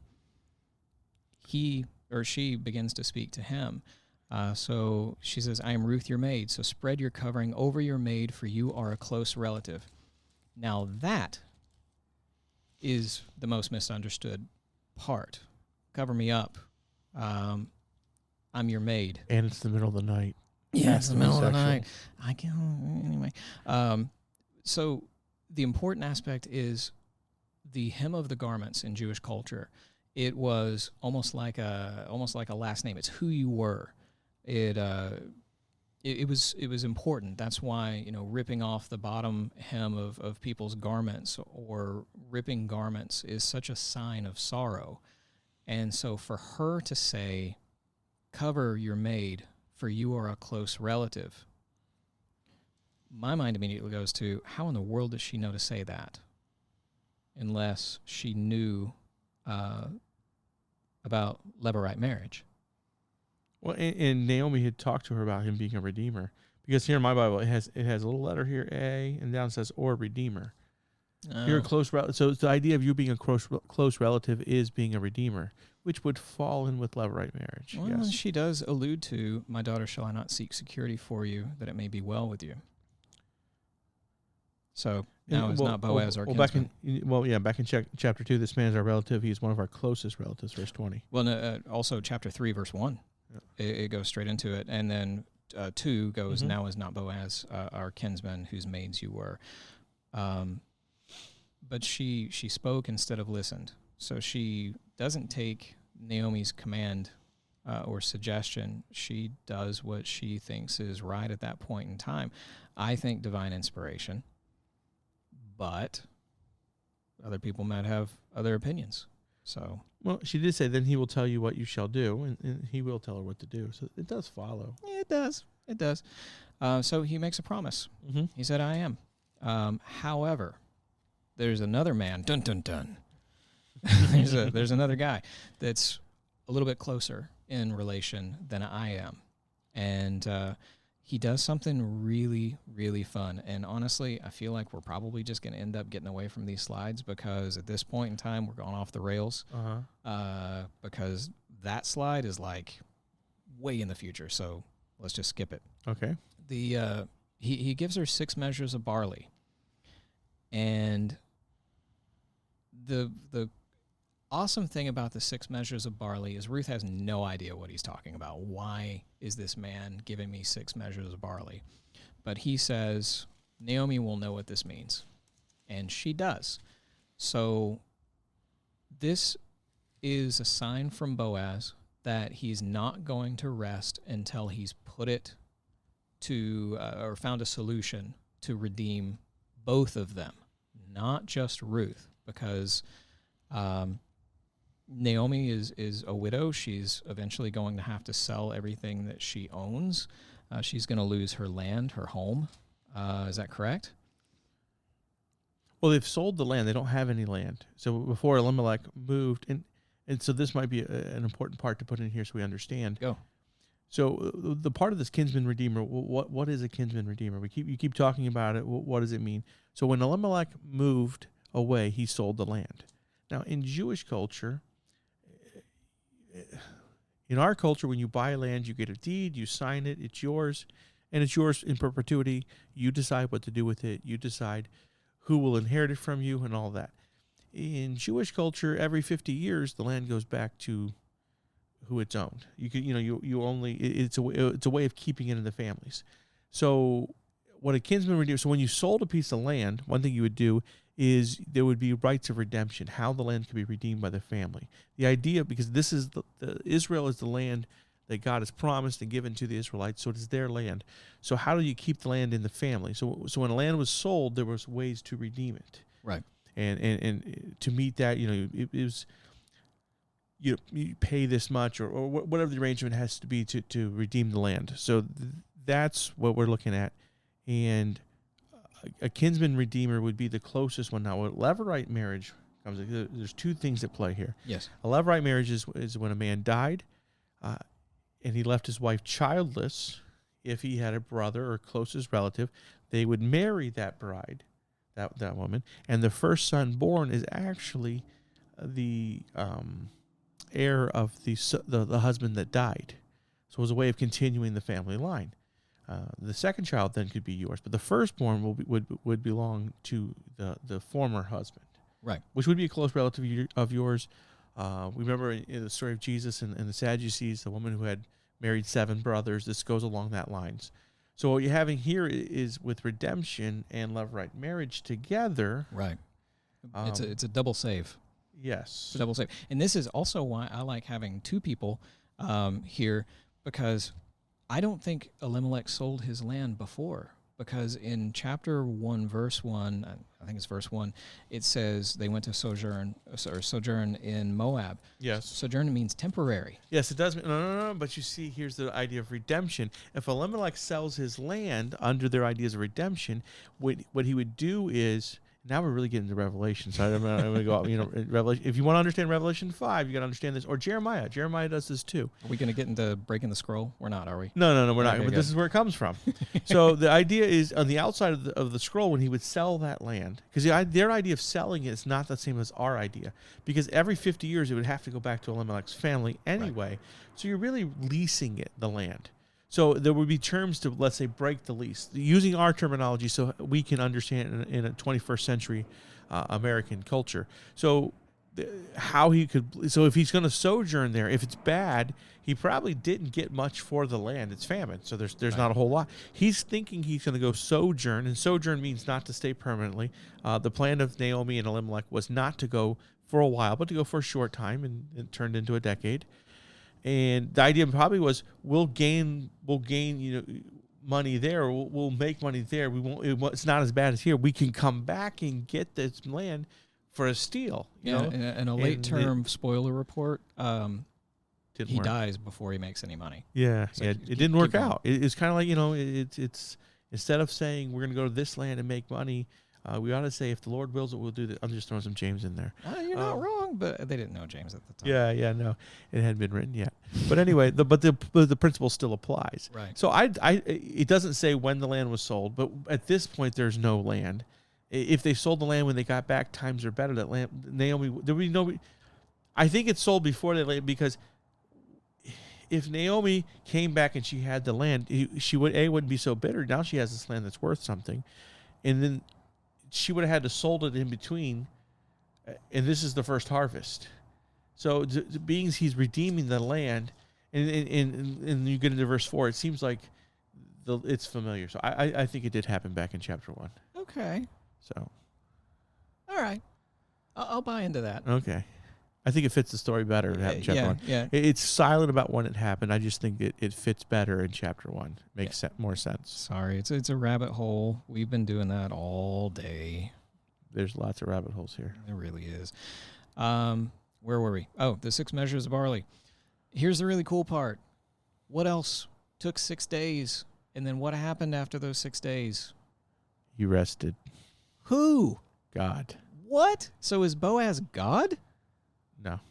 He or she begins to speak to him. So she says, I am Ruth, your maid. So spread your covering over your maid, for you are a close relative. Now that is the most misunderstood part. Cover me up. I'm your maid. And it's the middle of the night. Yeah, it's the middle of the night. I can't, anyway. So the important aspect is the hem of the garments in Jewish culture. It was almost like a last name. It's who you were. It it was important. That's why, ripping off the bottom hem of people's garments or ripping garments is such a sign of sorrow. And so for her to say, cover your maid, for you are a close relative, my mind immediately goes to, how in the world does she know to say that? Unless she knew about Levirate marriage. Well, and Naomi had talked to her about him being a redeemer, because here in my Bible it has a little letter here, A, and down it says or redeemer. You're a close relative. So the idea of you being a close relative is being a redeemer, which would fall in with Levirate marriage. Well, yes. She does allude to, my daughter, shall I not seek security for you, that it may be well with you. So now is not Boaz our kinsman. Back in chapter 2, this man is our relative. He is one of our closest relatives, verse 20. Well, no, also chapter 3, verse 1. Yeah. It goes straight into it. And then 2 goes, now is not Boaz our kinsman, whose maids you were. But she spoke instead of listened. So she doesn't take Naomi's command or suggestion. She does what she thinks is right at that point in time. I think divine inspiration, but other people might have other opinions. So, well, she did say, then he will tell you what you shall do, and he will tell her what to do. So it does follow. It does. So he makes a promise. Mm-hmm. He said, I am. However, there's another man, dun, dun, dun. there's another guy that's a little bit closer in relation than I am. And he does something really, really fun. And honestly, I feel like we're probably just going to end up getting away from these slides, because at this point in time, we're going off the rails. Because that slide is like way in the future. So let's just skip it. Okay. He gives her 6 measures of barley. And the awesome thing about the 6 measures of barley is Ruth has no idea what he's talking about. Why is this man giving me 6 measures of barley? But he says, Naomi will know what this means. And she does. So this is a sign from Boaz that he's not going to rest until he's put it to, or found a solution to redeem both of them, not just Ruth, because Naomi is a widow. She's eventually going to have to sell everything that she owns. She's going to lose her land, her home. Is that correct? Well, they've sold the land. They don't have any land. So before Elimelech moved, and so this might be an important part to put in here so we understand. Go. So the part of this kinsman redeemer, what is a kinsman redeemer? You keep talking about it. What does it mean? So when Elimelech moved away, he sold the land. Now, in Jewish culture, in our culture, when you buy land, you get a deed, you sign it, it's yours, and it's yours in perpetuity. You decide what to do with it. You decide who will inherit it from you and all that. In Jewish culture, every 50 years, the land goes back to who it's owned. It's a way of keeping it in the families. So what a kinsman redeemer, so when you sold a piece of land, one thing you would do is there would be rights of redemption, how the land could be redeemed by the family. The idea, because this is Israel is the land that God has promised and given to the Israelites, so it is their land. So how do you keep the land in the family? So when a land was sold, there was ways to redeem it. Right. And to meet that, it was you pay this much or whatever the arrangement has to be to redeem the land. So that's what we're looking at. And a kinsman redeemer would be the closest one. Now, what Levirate marriage comes, there's 2 things at play here. Yes. A Levirate marriage is when a man died and he left his wife childless. If he had a brother or closest relative, they would marry that bride, that woman, and the first son born is actually the heir of the husband that died. So it was a way of continuing the family line. The second child then could be yours, but the firstborn would belong to the former husband, right? Which would be a close relative of yours. We remember in the story of Jesus and the Sadducees, the woman who had married 7 brothers. This goes along that lines. So what you're having here is with redemption and Levirate marriage together. Right. It's a double save. Yes. It's a double save. And this is also why I like having 2 people here, because I don't think Elimelech sold his land before, because in chapter 1, verse 1, I think it's verse 1, it says they went to sojourn in Moab. Yes. Sojourn means temporary. Yes, it does. No. But you see, here's the idea of redemption. If Elimelech sells his land under their ideas of redemption, what he would do is, now we're really getting into Revelation. So I'm going to go, Revelation. If you want to understand Revelation 5, you got to understand this. Or Jeremiah. Jeremiah does this too. Are we going to get into breaking the scroll? We're not, are we? No, we're not. Okay, But good. this is where it comes from. So the idea is on the outside of the scroll, when he would sell that land, because their idea of selling it is not the same as our idea. Because every 50 years, it would have to go back to Elimelech's family anyway. Right. So you're really leasing the land. So there would be terms to, let's say, break the lease, using our terminology so we can understand in a 21st century American culture. So so if he's going to sojourn there, if it's bad, he probably didn't get much for the land. It's famine, so there's right. not a whole lot. He's thinking he's going to go sojourn, and sojourn means not to stay permanently. The plan of Naomi and Elimelech was not to go for a while, but to go for a short time, and it turned into a decade. And the idea probably was we'll gain money there. We'll make money there. We won't. It's not as bad as here. We can come back and get this land for a steal. You know? And a late term spoiler report. He work. dies before he makes any money. Yeah, So it didn't work out. It's kind of like it's instead of saying we're going to go to this land and make money. We ought to say, if the Lord wills it, we'll do that. I'm just throwing some James in there. You're not wrong, but they didn't know James at the time. Yeah, no, it hadn't been written yet. But anyway, the principle still applies. Right. So it doesn't say when the land was sold, but at this point, there's no land. If they sold the land when they got back, times are better. That land, Naomi, there would be no. I think it's sold before they land, because if Naomi came back and she had the land, she wouldn't be so bitter. Now she has this land that's worth something, and then she would have had to sold it in between, and this is the first harvest. So being he's redeeming the land, and you get into verse 4, it seems like it's familiar. So I think it did happen back in chapter 1. Okay. So. All right. I'll buy into that. Okay. I think it fits the story better in chapter 1. Yeah. It's silent about when it happened. I just think it fits better in chapter 1. Makes more sense. Sorry, it's a rabbit hole. We've been doing that all day. There's lots of rabbit holes here. There really is. Where were we? Oh, the 6 measures of barley. Here's the really cool part. What else took 6 days? And then what happened after those 6 days? He rested. Who? God. What? So is Boaz God? No.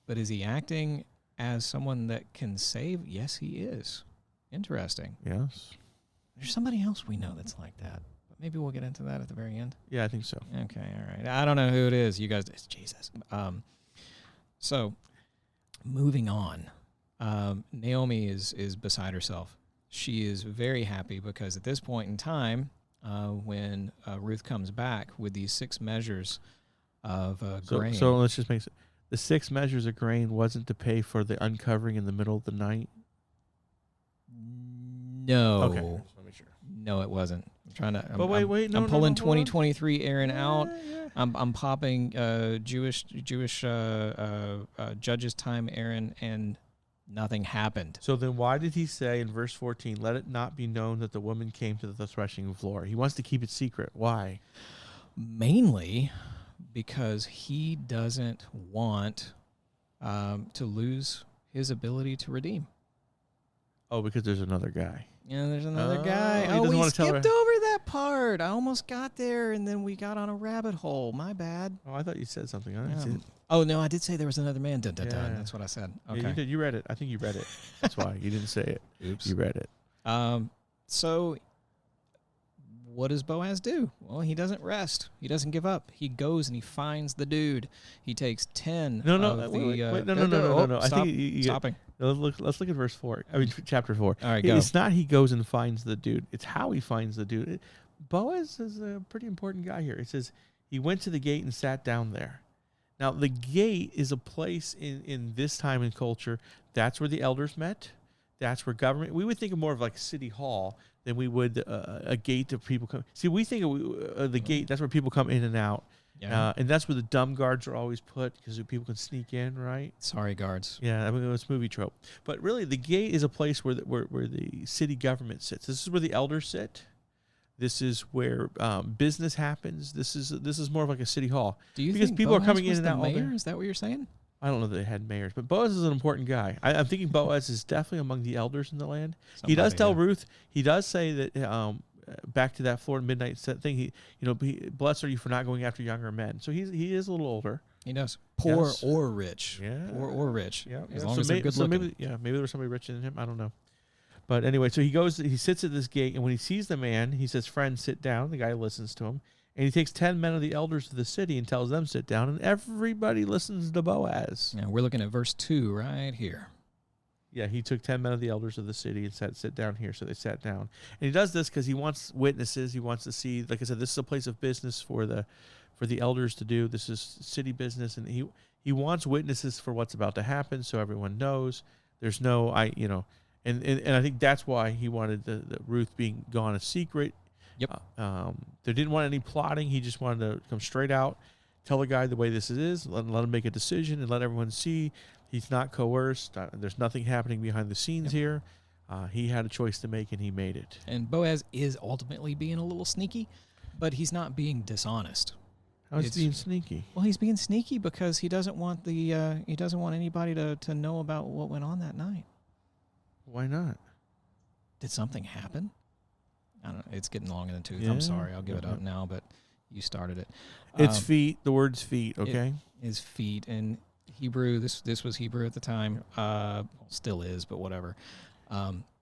But is he acting as someone that can save? Yes, he is. Interesting. Yes. There's somebody else we know that's like that. But maybe we'll get into that at the very end. Yeah, I think so. Okay, all right. I don't know who it is. You guys, it's Jesus. So, moving on. Naomi is beside herself. She is very happy because at this point in time, when Ruth comes back with these 6 measures of grain. So let's just make it. The 6 measures of grain wasn't to pay for the uncovering in the middle of the night? No. Okay. Just want to make sure. No, it wasn't. I'm trying to. But wait. No, I'm pulling no, 2023 Aaron out. Yeah. I'm popping Jewish Judges time Aaron, and nothing happened. So then why did he say in verse 14, let it not be known that the woman came to the threshing floor? He wants to keep it secret. Why? Mainly because he doesn't want to lose his ability to redeem. Oh, because there's another guy. Yeah, there's another guy. He We want to skipped over that part. I almost got there, and then we got on a rabbit hole. My bad. Oh, I thought you said something. Oh, no, I did say there was another man. Dun, dun, dun. Yeah. That's what I said. Okay. Yeah, you did. You read it. I think you read it. That's why. You didn't say it. Oops. You read it. So what does Boaz do? Well, he doesn't rest. He doesn't give up. He goes and he finds the dude. He takes 10 No. I think you stopping. Let's look at verse 4. I mean, chapter 4. All right, go. It's not he goes and finds the dude. It's how he finds the dude. Boaz is a pretty important guy here. It says he went to the gate and sat down there. Now, the gate is a place in this time in culture. That's where the elders met. That's where government. We would think of more of like City Hall than we would a gate that people come. See, we think of the gate. That's where people come in and out. Yeah. And that's where the dumb guards are always put because people can sneak in, right? Sorry, guards. Yeah, I mean, it's movie trope. But really, the gate is a place where the city government sits. This is where the elders sit. This is where business happens. This is more of like a city hall. Do you because think people Boaz are coming was in and the out all mayor? day. Is that what you're saying? I don't know that they had mayors, but Boaz is an important guy. I'm thinking Boaz is definitely among the elders in the land. He does tell Ruth. He does say that back to that Florida midnight thing. He blessed are you for not going after younger men. So he is a little older. He does. Poor Yes. or rich. Yeah. Poor or rich. Yeah. As long as they're good looking. Maybe there was somebody richer than him. I don't know. But anyway, so he sits at this gate, and when he sees the man, he says, "Friend, sit down." The guy listens to him. And he takes 10 men of the elders of the city and tells them sit down, and everybody listens to Boaz. Now we're looking at verse 2 right here. Yeah, he took 10 men of the elders of the city and said, sit down here. So they sat down. And he does this because he wants witnesses. He wants to see, like I said, this is a place of business for the elders to do. This is city business, and he wants witnesses for what's about to happen so everyone knows. There's no, and I think that's why he wanted the Ruth being gone a secret. Yep. They didn't want any plotting. He just wanted to come straight out, tell the guy the way this is, let him make a decision, and let everyone see he's not coerced. There's nothing happening behind the scenes here. He had a choice to make, and he made it. And Boaz is ultimately being a little sneaky, but he's not being dishonest. How is he being sneaky? Well, he's being sneaky because he doesn't want anybody to know about what went on that night. Why not? Did something happen? I don't know. It's getting long in the tooth. Yeah. I'm sorry. I'll give it up now, but you started it. It's feet. The word's feet, okay? His feet. In Hebrew, this was Hebrew at the time. Still is, but whatever.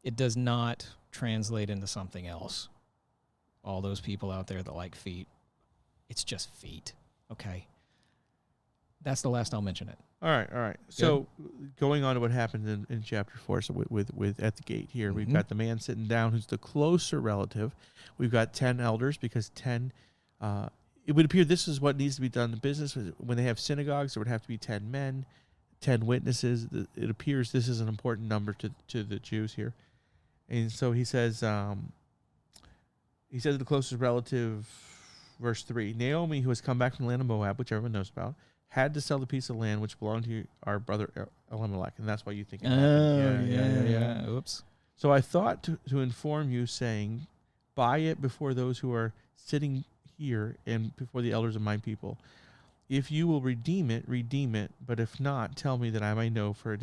It does not translate into something else. All those people out there that like feet, it's just feet, okay? That's the last I'll mention it. All right. So going on to what happened in chapter 4, so with at the gate here, we've got the man sitting down who's the closer relative. We've got 10 elders because 10, it would appear this is what needs to be done in business. When they have synagogues, there would have to be 10 men, 10 witnesses. It appears this is an important number to the Jews here. And so he says the closest relative, verse 3, Naomi, who has come back from the land of Moab, which everyone knows about, had to sell the piece of land which belonged to our brother Elimelech, and that's why you think it happened. Yeah. Oops. So I thought to inform you, saying, buy it before those who are sitting here and before the elders of my people. If you will redeem it, but if not, tell me that I may know, for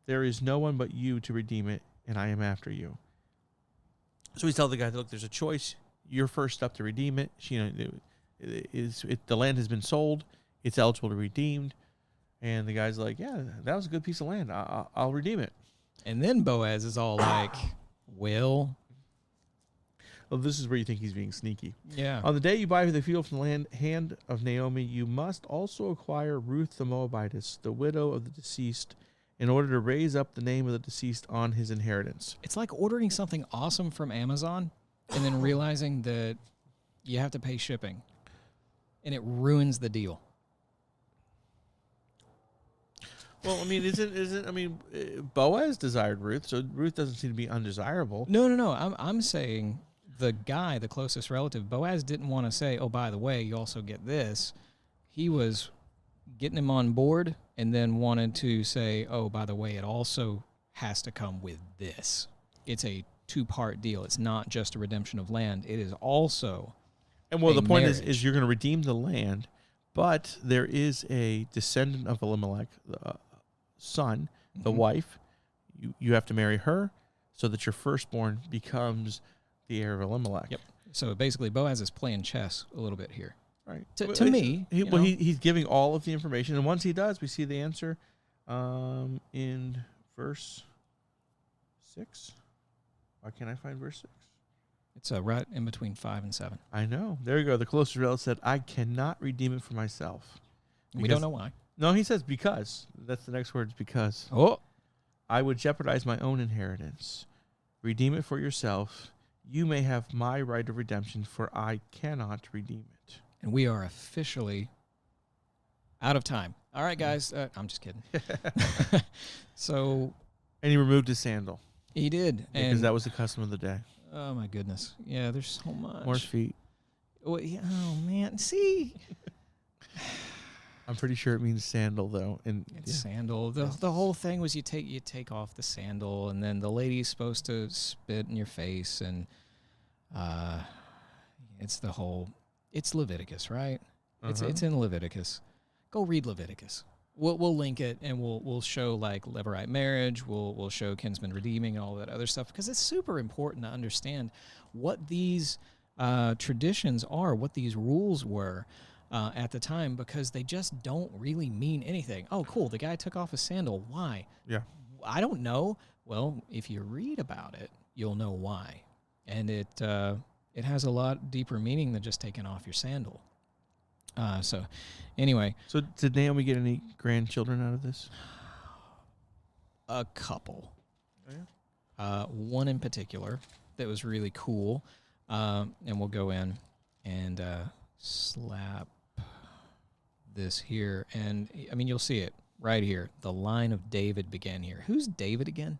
there is no one but you to redeem it, and I am after you. So he's telling the guy, look, there's a choice. You're first up to redeem it. The land has been sold. It's eligible to be redeemed. And the guy's like, yeah, that was a good piece of land. I'll redeem it. And then Boaz is all like, well, this is where you think he's being sneaky. Yeah. On the day you buy the field from the hand of Naomi, you must also acquire Ruth the Moabitess, the widow of the deceased, in order to raise up the name of the deceased on his inheritance. It's like ordering something awesome from Amazon and then realizing that you have to pay shipping. And it ruins the deal. Well, I mean, Boaz desired Ruth, so Ruth doesn't seem to be undesirable. No. I'm saying the guy, the closest relative, Boaz didn't want to say, oh, by the way, you also get this. He was getting him on board and then wanted to say, oh, by the way, it also has to come with this. It's a two-part deal. It's not just a redemption of land. It is also the point marriage. is you're going to redeem the land, but there is a descendant of Elimelech, son, the wife. You have to marry her so that your firstborn becomes the heir of Elimelech. Yep. So basically, Boaz is playing chess a little bit here. Right. To me. He's giving all of the information. And once he does, we see the answer in verse 6. Why can't I find verse 6? It's right in between 5 and 7. I know. There you go. The closest relative said, I cannot redeem it for myself. We don't know why. No, he says because. That's the next word, because. Oh. I would jeopardize my own inheritance. Redeem it for yourself. You may have my right of redemption, for I cannot redeem it. And we are officially out of time. All right, guys. I'm just kidding. So. And he removed his sandal. He did. Because that was the custom of the day. Oh, my goodness. Yeah, there's so much. More feet. Oh, man. See? I'm pretty sure it means sandal though. And It's sandal. The whole thing was you take off the sandal, and then the lady's supposed to spit in your face, and it's Leviticus, right? It's in Leviticus. Go read Leviticus. We'll link it, and we'll show like Levirate marriage. We'll show kinsman redeeming and all that other stuff, because it's super important to understand what these traditions are, what these rules were at the time, because they just don't really mean anything. Oh, cool, the guy took off his sandal. Why? Yeah. I don't know. Well, if you read about it, you'll know why. And it has a lot deeper meaning than just taking off your sandal. So anyway. So did Naomi get any grandchildren out of this? A couple. Oh, yeah? One in particular that was really cool. And we'll go in and slap this here. And, I mean, you'll see it right here. The line of David began here. Who's David again?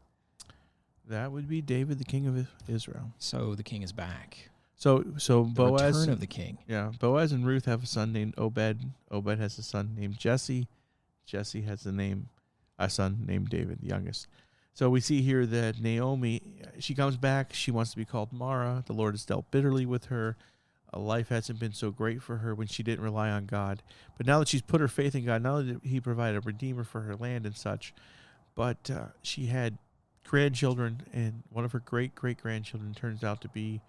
That would be David, the king of Israel. So the king is back. So The Boaz, return of the king. yeah, Boaz and Ruth have a son named Obed. Obed has a son named Jesse. Jesse has a son named David, the youngest. So we see here that Naomi, she comes back. She wants to be called Mara. The Lord has dealt bitterly with her. Life hasn't been so great for her when she didn't rely on God. But now that she's put her faith in God, now that he provided a redeemer for her land and such, but she had grandchildren, and one of her great-great-grandchildren turns out to be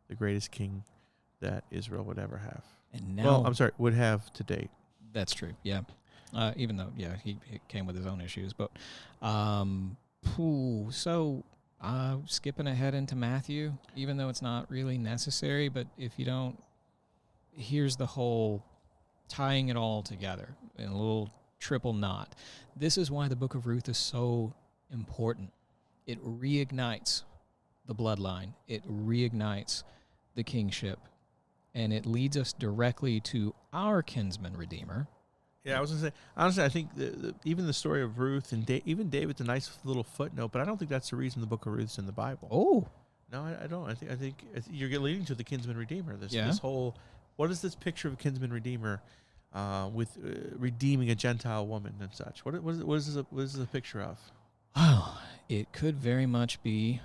the greatest king that Israel would ever have. And now, would have to date. That's true, yeah. Even though, yeah, he came with his own issues. But, skipping ahead into Matthew, even though it's not really necessary, but if you don't, here's the whole tying it all together in a little triple knot. This is why the book of Ruth is so important. It reignites the bloodline. It reignites the kingship. And it leads us directly to our kinsman redeemer. Yeah, I was going to say, honestly, I think even the story of Ruth and even David's a nice little footnote, but I don't think that's the reason the book of Ruth's in the Bible. Oh. No, I don't. I think you're leading to the kinsman redeemer. This whole, what is this picture of a kinsman redeemer with redeeming a Gentile woman and such? What is this a picture of? Oh, it could very much be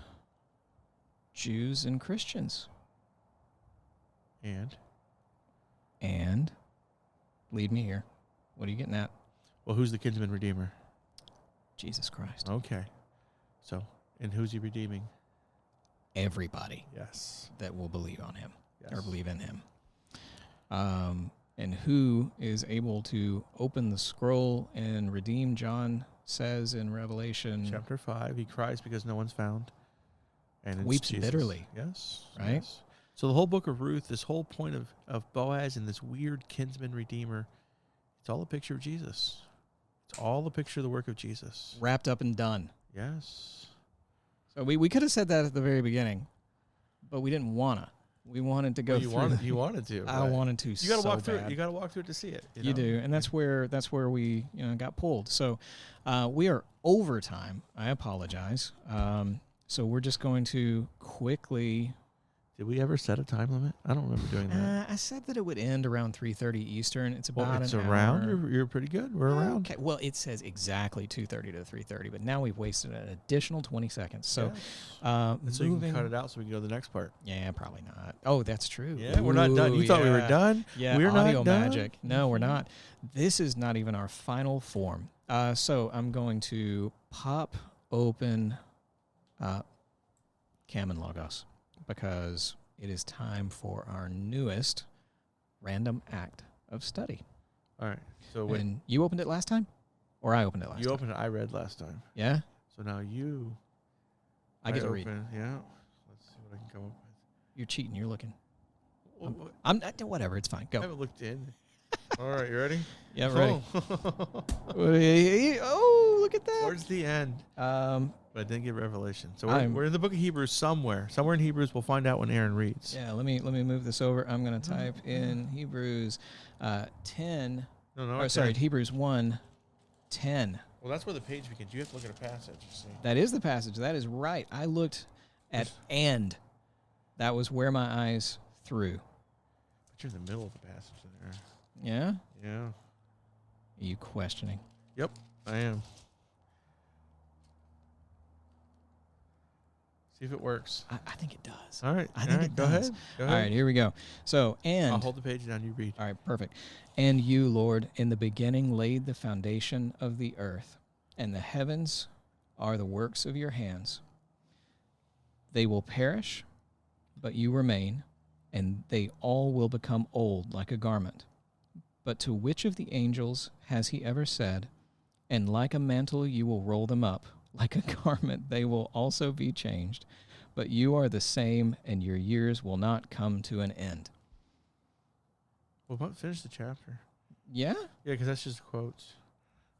Jews and Christians. And lead me here. What are you getting at? Well, who's the kinsman redeemer? Jesus Christ. Okay. So, and who's he redeeming? Everybody. Yes. That will believe on him. Yes. Or believe in him. And who is able to open the scroll and redeem, John says in Revelation. Chapter 5, he cries because no one's found. And weeps Jesus. bitterly. Yes. Right? Yes. So the whole book of Ruth, this whole point of Boaz and this weird kinsman redeemer, it's all a picture of Jesus. It's all a picture of the work of Jesus. Wrapped up and done. Yes. So we could have said that at the very beginning, but we didn't want to. We wanted to go through. You wanted to. I wanted to. You got to walk through bad. it. You got to walk through it to see it. You do, and that's where we got pulled. So we are over time. I apologize. So we're just going to quickly. Did we ever set a time limit? I don't remember doing that. I said that it would end around 3:30 Eastern. It's about it's an around. hour. You're pretty good. We're around. Okay. Well, it says exactly 2:30 to 3:30, but now we've wasted an additional 20 seconds. So, so you can cut it out so we can go to the next part. Yeah, probably not. Oh, that's true. Yeah, we're not done. You thought we were done? Yeah, we're audio not done. magic. No, we're not. This is not even our final form. So I'm going to pop open Cam and Logos because it is time for our newest random act of study. All right. So when you opened it last time, or I opened it last time? You opened it. I read last time. Yeah. So now I get to read. Yeah. Let's see what I can come up with. You're cheating. You're looking. I'm not. Whatever. It's fine. Go. I haven't looked in. All right. You ready? Yeah, ready. Oh, look at that. Towards the end. But I didn't get Revelation. So we're in the book of Hebrews somewhere. Somewhere in Hebrews, we'll find out when Aaron reads. Yeah, let me move this over. I'm going to type in Hebrews 10. Hebrews 1:10. Well, that's where the page begins. You have to look at a passage. See. That is the passage. That is right. I looked at and. That was where my eyes threw. But you're in the middle of the passage there. Yeah? Yeah. Are you questioning? Yep, I am. See if it works. I think it does. All right. I think it Go does. ahead. Go All ahead. right, here we go. So, I'll hold the page down. You read. All right, perfect. And you, Lord, in the beginning laid the foundation of the earth, and the heavens are the works of your hands. They will perish, but you remain, and they all will become old like a garment. But to which of the angels has he ever said, and like a mantle you will roll them up, like a garment they will also be changed? But you are the same, and your years will not come to an end. Well, finish the chapter. Yeah? Yeah, because that's just quotes.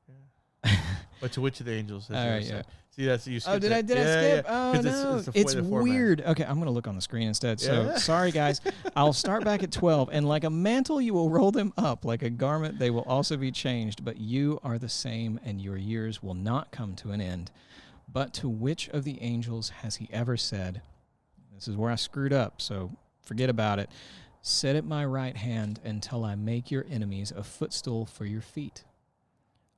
Yeah. But to which of the angels has he ever said? See, that's you skipped. Oh, did I skip? Yeah. Oh, no. It's weird. Okay, I'm going to look on the screen instead. So, sorry, guys. I'll start back at 12. And like a mantle, you will roll them up. Like a garment, they will also be changed. But you are the same, and your years will not come to an end. But to which of the angels has he ever said, this is where I screwed up, so forget about it, sit at my right hand until I make your enemies a footstool for your feet?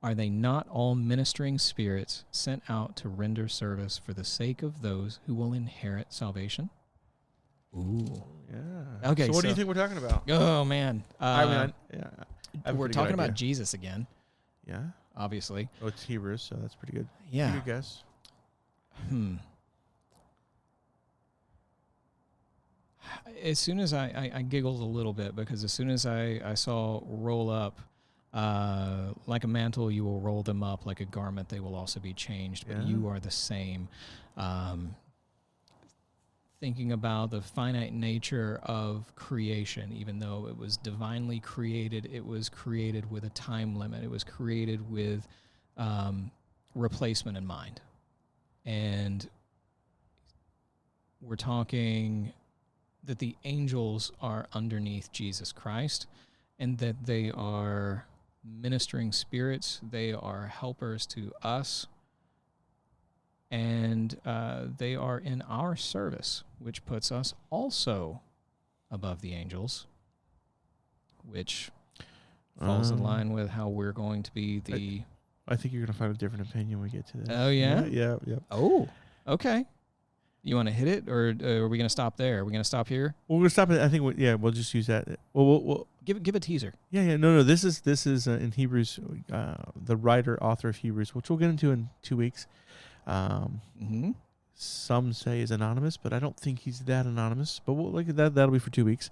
Are they not all ministering spirits sent out to render service for the sake of those who will inherit salvation? Ooh. Yeah. Okay. So what do you think we're talking about? Oh, man. We're talking about Jesus again. Yeah. Obviously. Oh, it's Hebrews, so that's pretty good. Yeah. Pretty good guess. As soon as I giggled a little bit, because as soon as I saw roll up, like a mantle, you will roll them up. Like a garment, they will also be changed. But you are the same. Thinking about the finite nature of creation, even though it was divinely created, it was created with a time limit. It was created with replacement in mind. And we're talking that the angels are underneath Jesus Christ, and that they are ministering spirits. They are helpers to us, and they are in our service, which puts us also above the angels, which falls in line with how we're going to be the... I think you're going to find a different opinion when we get to this. Oh, yeah? Yeah. Oh, okay. You want to hit it, or are we going to stop there? Are we going to stop here? Well, we're going to stop it. I think, we'll just use that. Well, we'll give a teaser. Yeah. No. This is in Hebrews, the writer, author of Hebrews, which we'll get into in 2 weeks. Some say is anonymous, but I don't think he's that anonymous. But we'll look at that. That'll be for 2 weeks.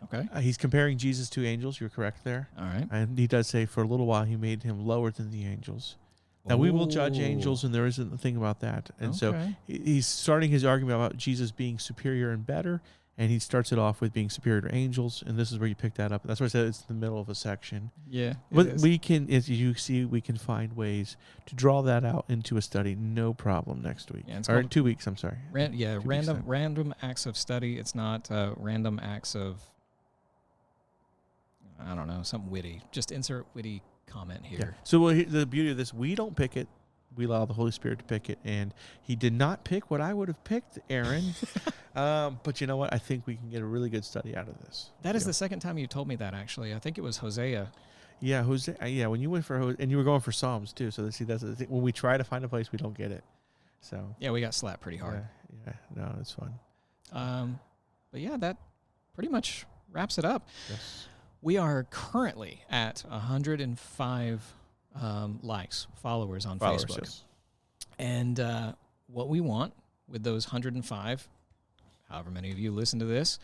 Okay. He's comparing Jesus to angels. You're correct there. All right. And he does say for a little while he made him lower than the angels. Now, we will judge angels, and there isn't a thing about that. And so he's starting his argument about Jesus being superior and better, and he starts it off with being superior to angels, and this is where you pick that up. That's why I said it's in the middle of a section. Yeah. But we can, as you see, we can find ways to draw that out into a study, no problem, next week. Yeah, or in 2 weeks, I'm sorry. Random acts of study. It's not random acts of, I don't know, something witty. Just insert witty comment here. Yeah. So the beauty of this, we don't pick it. We allow the Holy Spirit to pick it. And he did not pick what I would have picked, Aaron. But you know what? I think we can get a really good study out of this. That is the second time you told me that, actually. I think it was Hosea. Yeah, Hosea. Yeah, when you went for Hosea, and you were going for Psalms, too. So that's the thing. When we try to find a place, we don't get it. So yeah, we got slapped pretty hard. Yeah. No, it's fun. But yeah, that pretty much wraps it up. Yes. We are currently at 105 likes, followers on Facebook. Yes. And what we want with those 105, however many of you listen to this,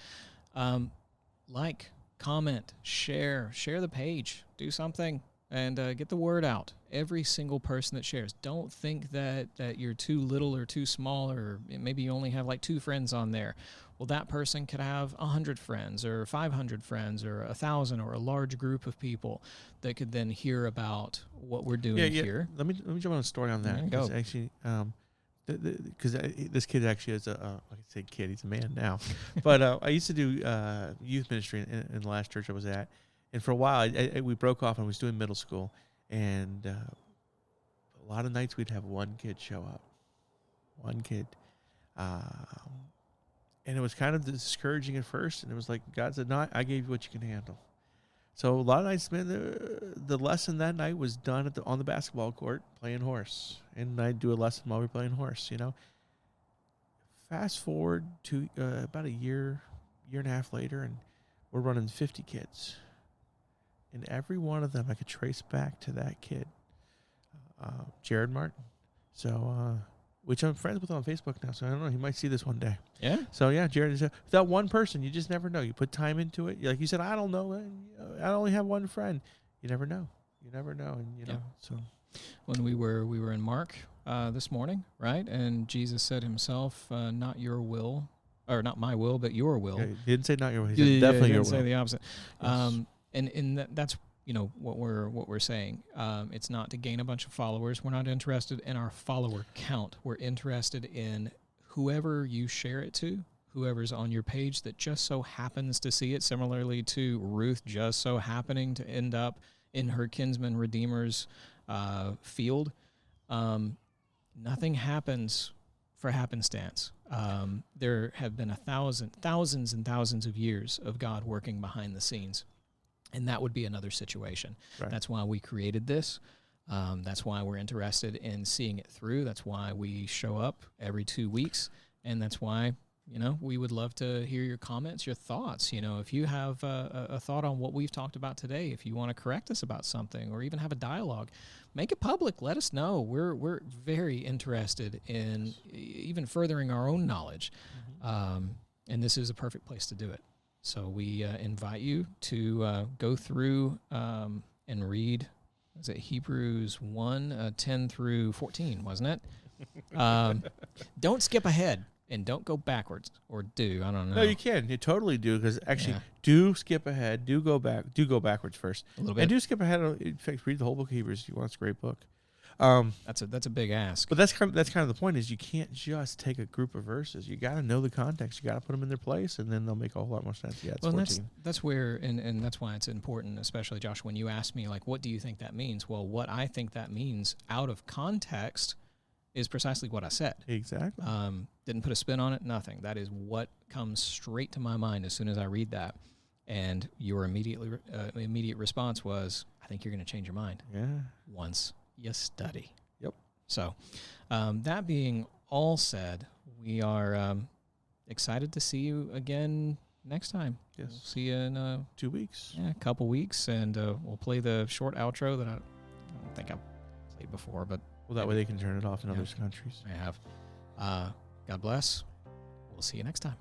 like, comment, share the page, do something, and get the word out. Every single person that shares. Don't think that you're too little or too small, or maybe you only have like 2 friends on there. Well, that person could have 100 friends or 500 friends or 1,000 or a large group of people that could then hear about what we're doing here. Let me jump on a story on that. Go. Actually, because this kid actually is I say kid, he's a man now. But I used to do youth ministry in the last church I was at. And for a while, we broke off and was doing middle school. And a lot of nights we'd have one kid show up. One kid. And it was kind of discouraging at first. And it was like, God said, no, I gave you what you can handle. So a lot of nights, man, the lesson that night was done on the basketball court playing horse, and I'd do a lesson while we were playing horse. Fast forward to about a year and a half later, and we're running 50 kids, and every one of them I could trace back to that kid, Jared Martin. So, which I'm friends with on Facebook now. So I don't know, he might see this one day. Yeah. So yeah, Jared is that one person. You just never know. You put time into it. Like you said, I don't know. I only have one friend. You never know. And so. When we were in Mark this morning, right? And Jesus said himself, not your will, or not my will, but your will. Yeah, he didn't say not your will. He said definitely he your didn't will. say the opposite. Yes. And that's what we're saying. It's not to gain a bunch of followers. We're not interested in our follower count. We're interested in whoever you share it to, whoever's on your page that just so happens to see it. Similarly to Ruth just so happening to end up in her kinsman redeemer's field. Nothing happens for happenstance. There have been thousands and thousands of years of God working behind the scenes. And that would be another situation. Right. That's why we created this. That's why we're interested in seeing it through. That's why we show up every 2 weeks. And that's why, we would love to hear your comments, your thoughts. If you have a thought on what we've talked about today, if you want to correct us about something or even have a dialogue, make it public. Let us know. We're very interested in even furthering our own knowledge. Mm-hmm. And this is a perfect place to do it. So we invite you to go through and read, was it Hebrews 1, 10 through 14, wasn't it? Don't skip ahead and don't go backwards, or do, I don't know. No, you can. You totally do, because actually, do skip ahead, do go backwards first. A little bit. And do skip ahead. In fact, read the whole book of Hebrews if you want. It's a great book. That's a big ask. But that's kind of the point, is you can't just take a group of verses. You got to know the context. You got to put them in their place, and then they'll make a whole lot more sense. Yeah, it's 14. That's where, and that's why it's important, especially, Josh, when you ask me, like, what do you think that means? Well, what I think that means out of context is precisely what I said. Exactly. Didn't put a spin on it, nothing. That is what comes straight to my mind as soon as I read that. And your immediate response was, I think you're going to change your mind. Yeah. Once you study. Yep. So, that being all said, we are excited to see you again next time. Yes. We'll see you in 2 weeks. a couple weeks, and we'll play the short outro that I don't think I've played before, but Well, that way they can turn it off in other countries. I have. God bless. We'll see you next time.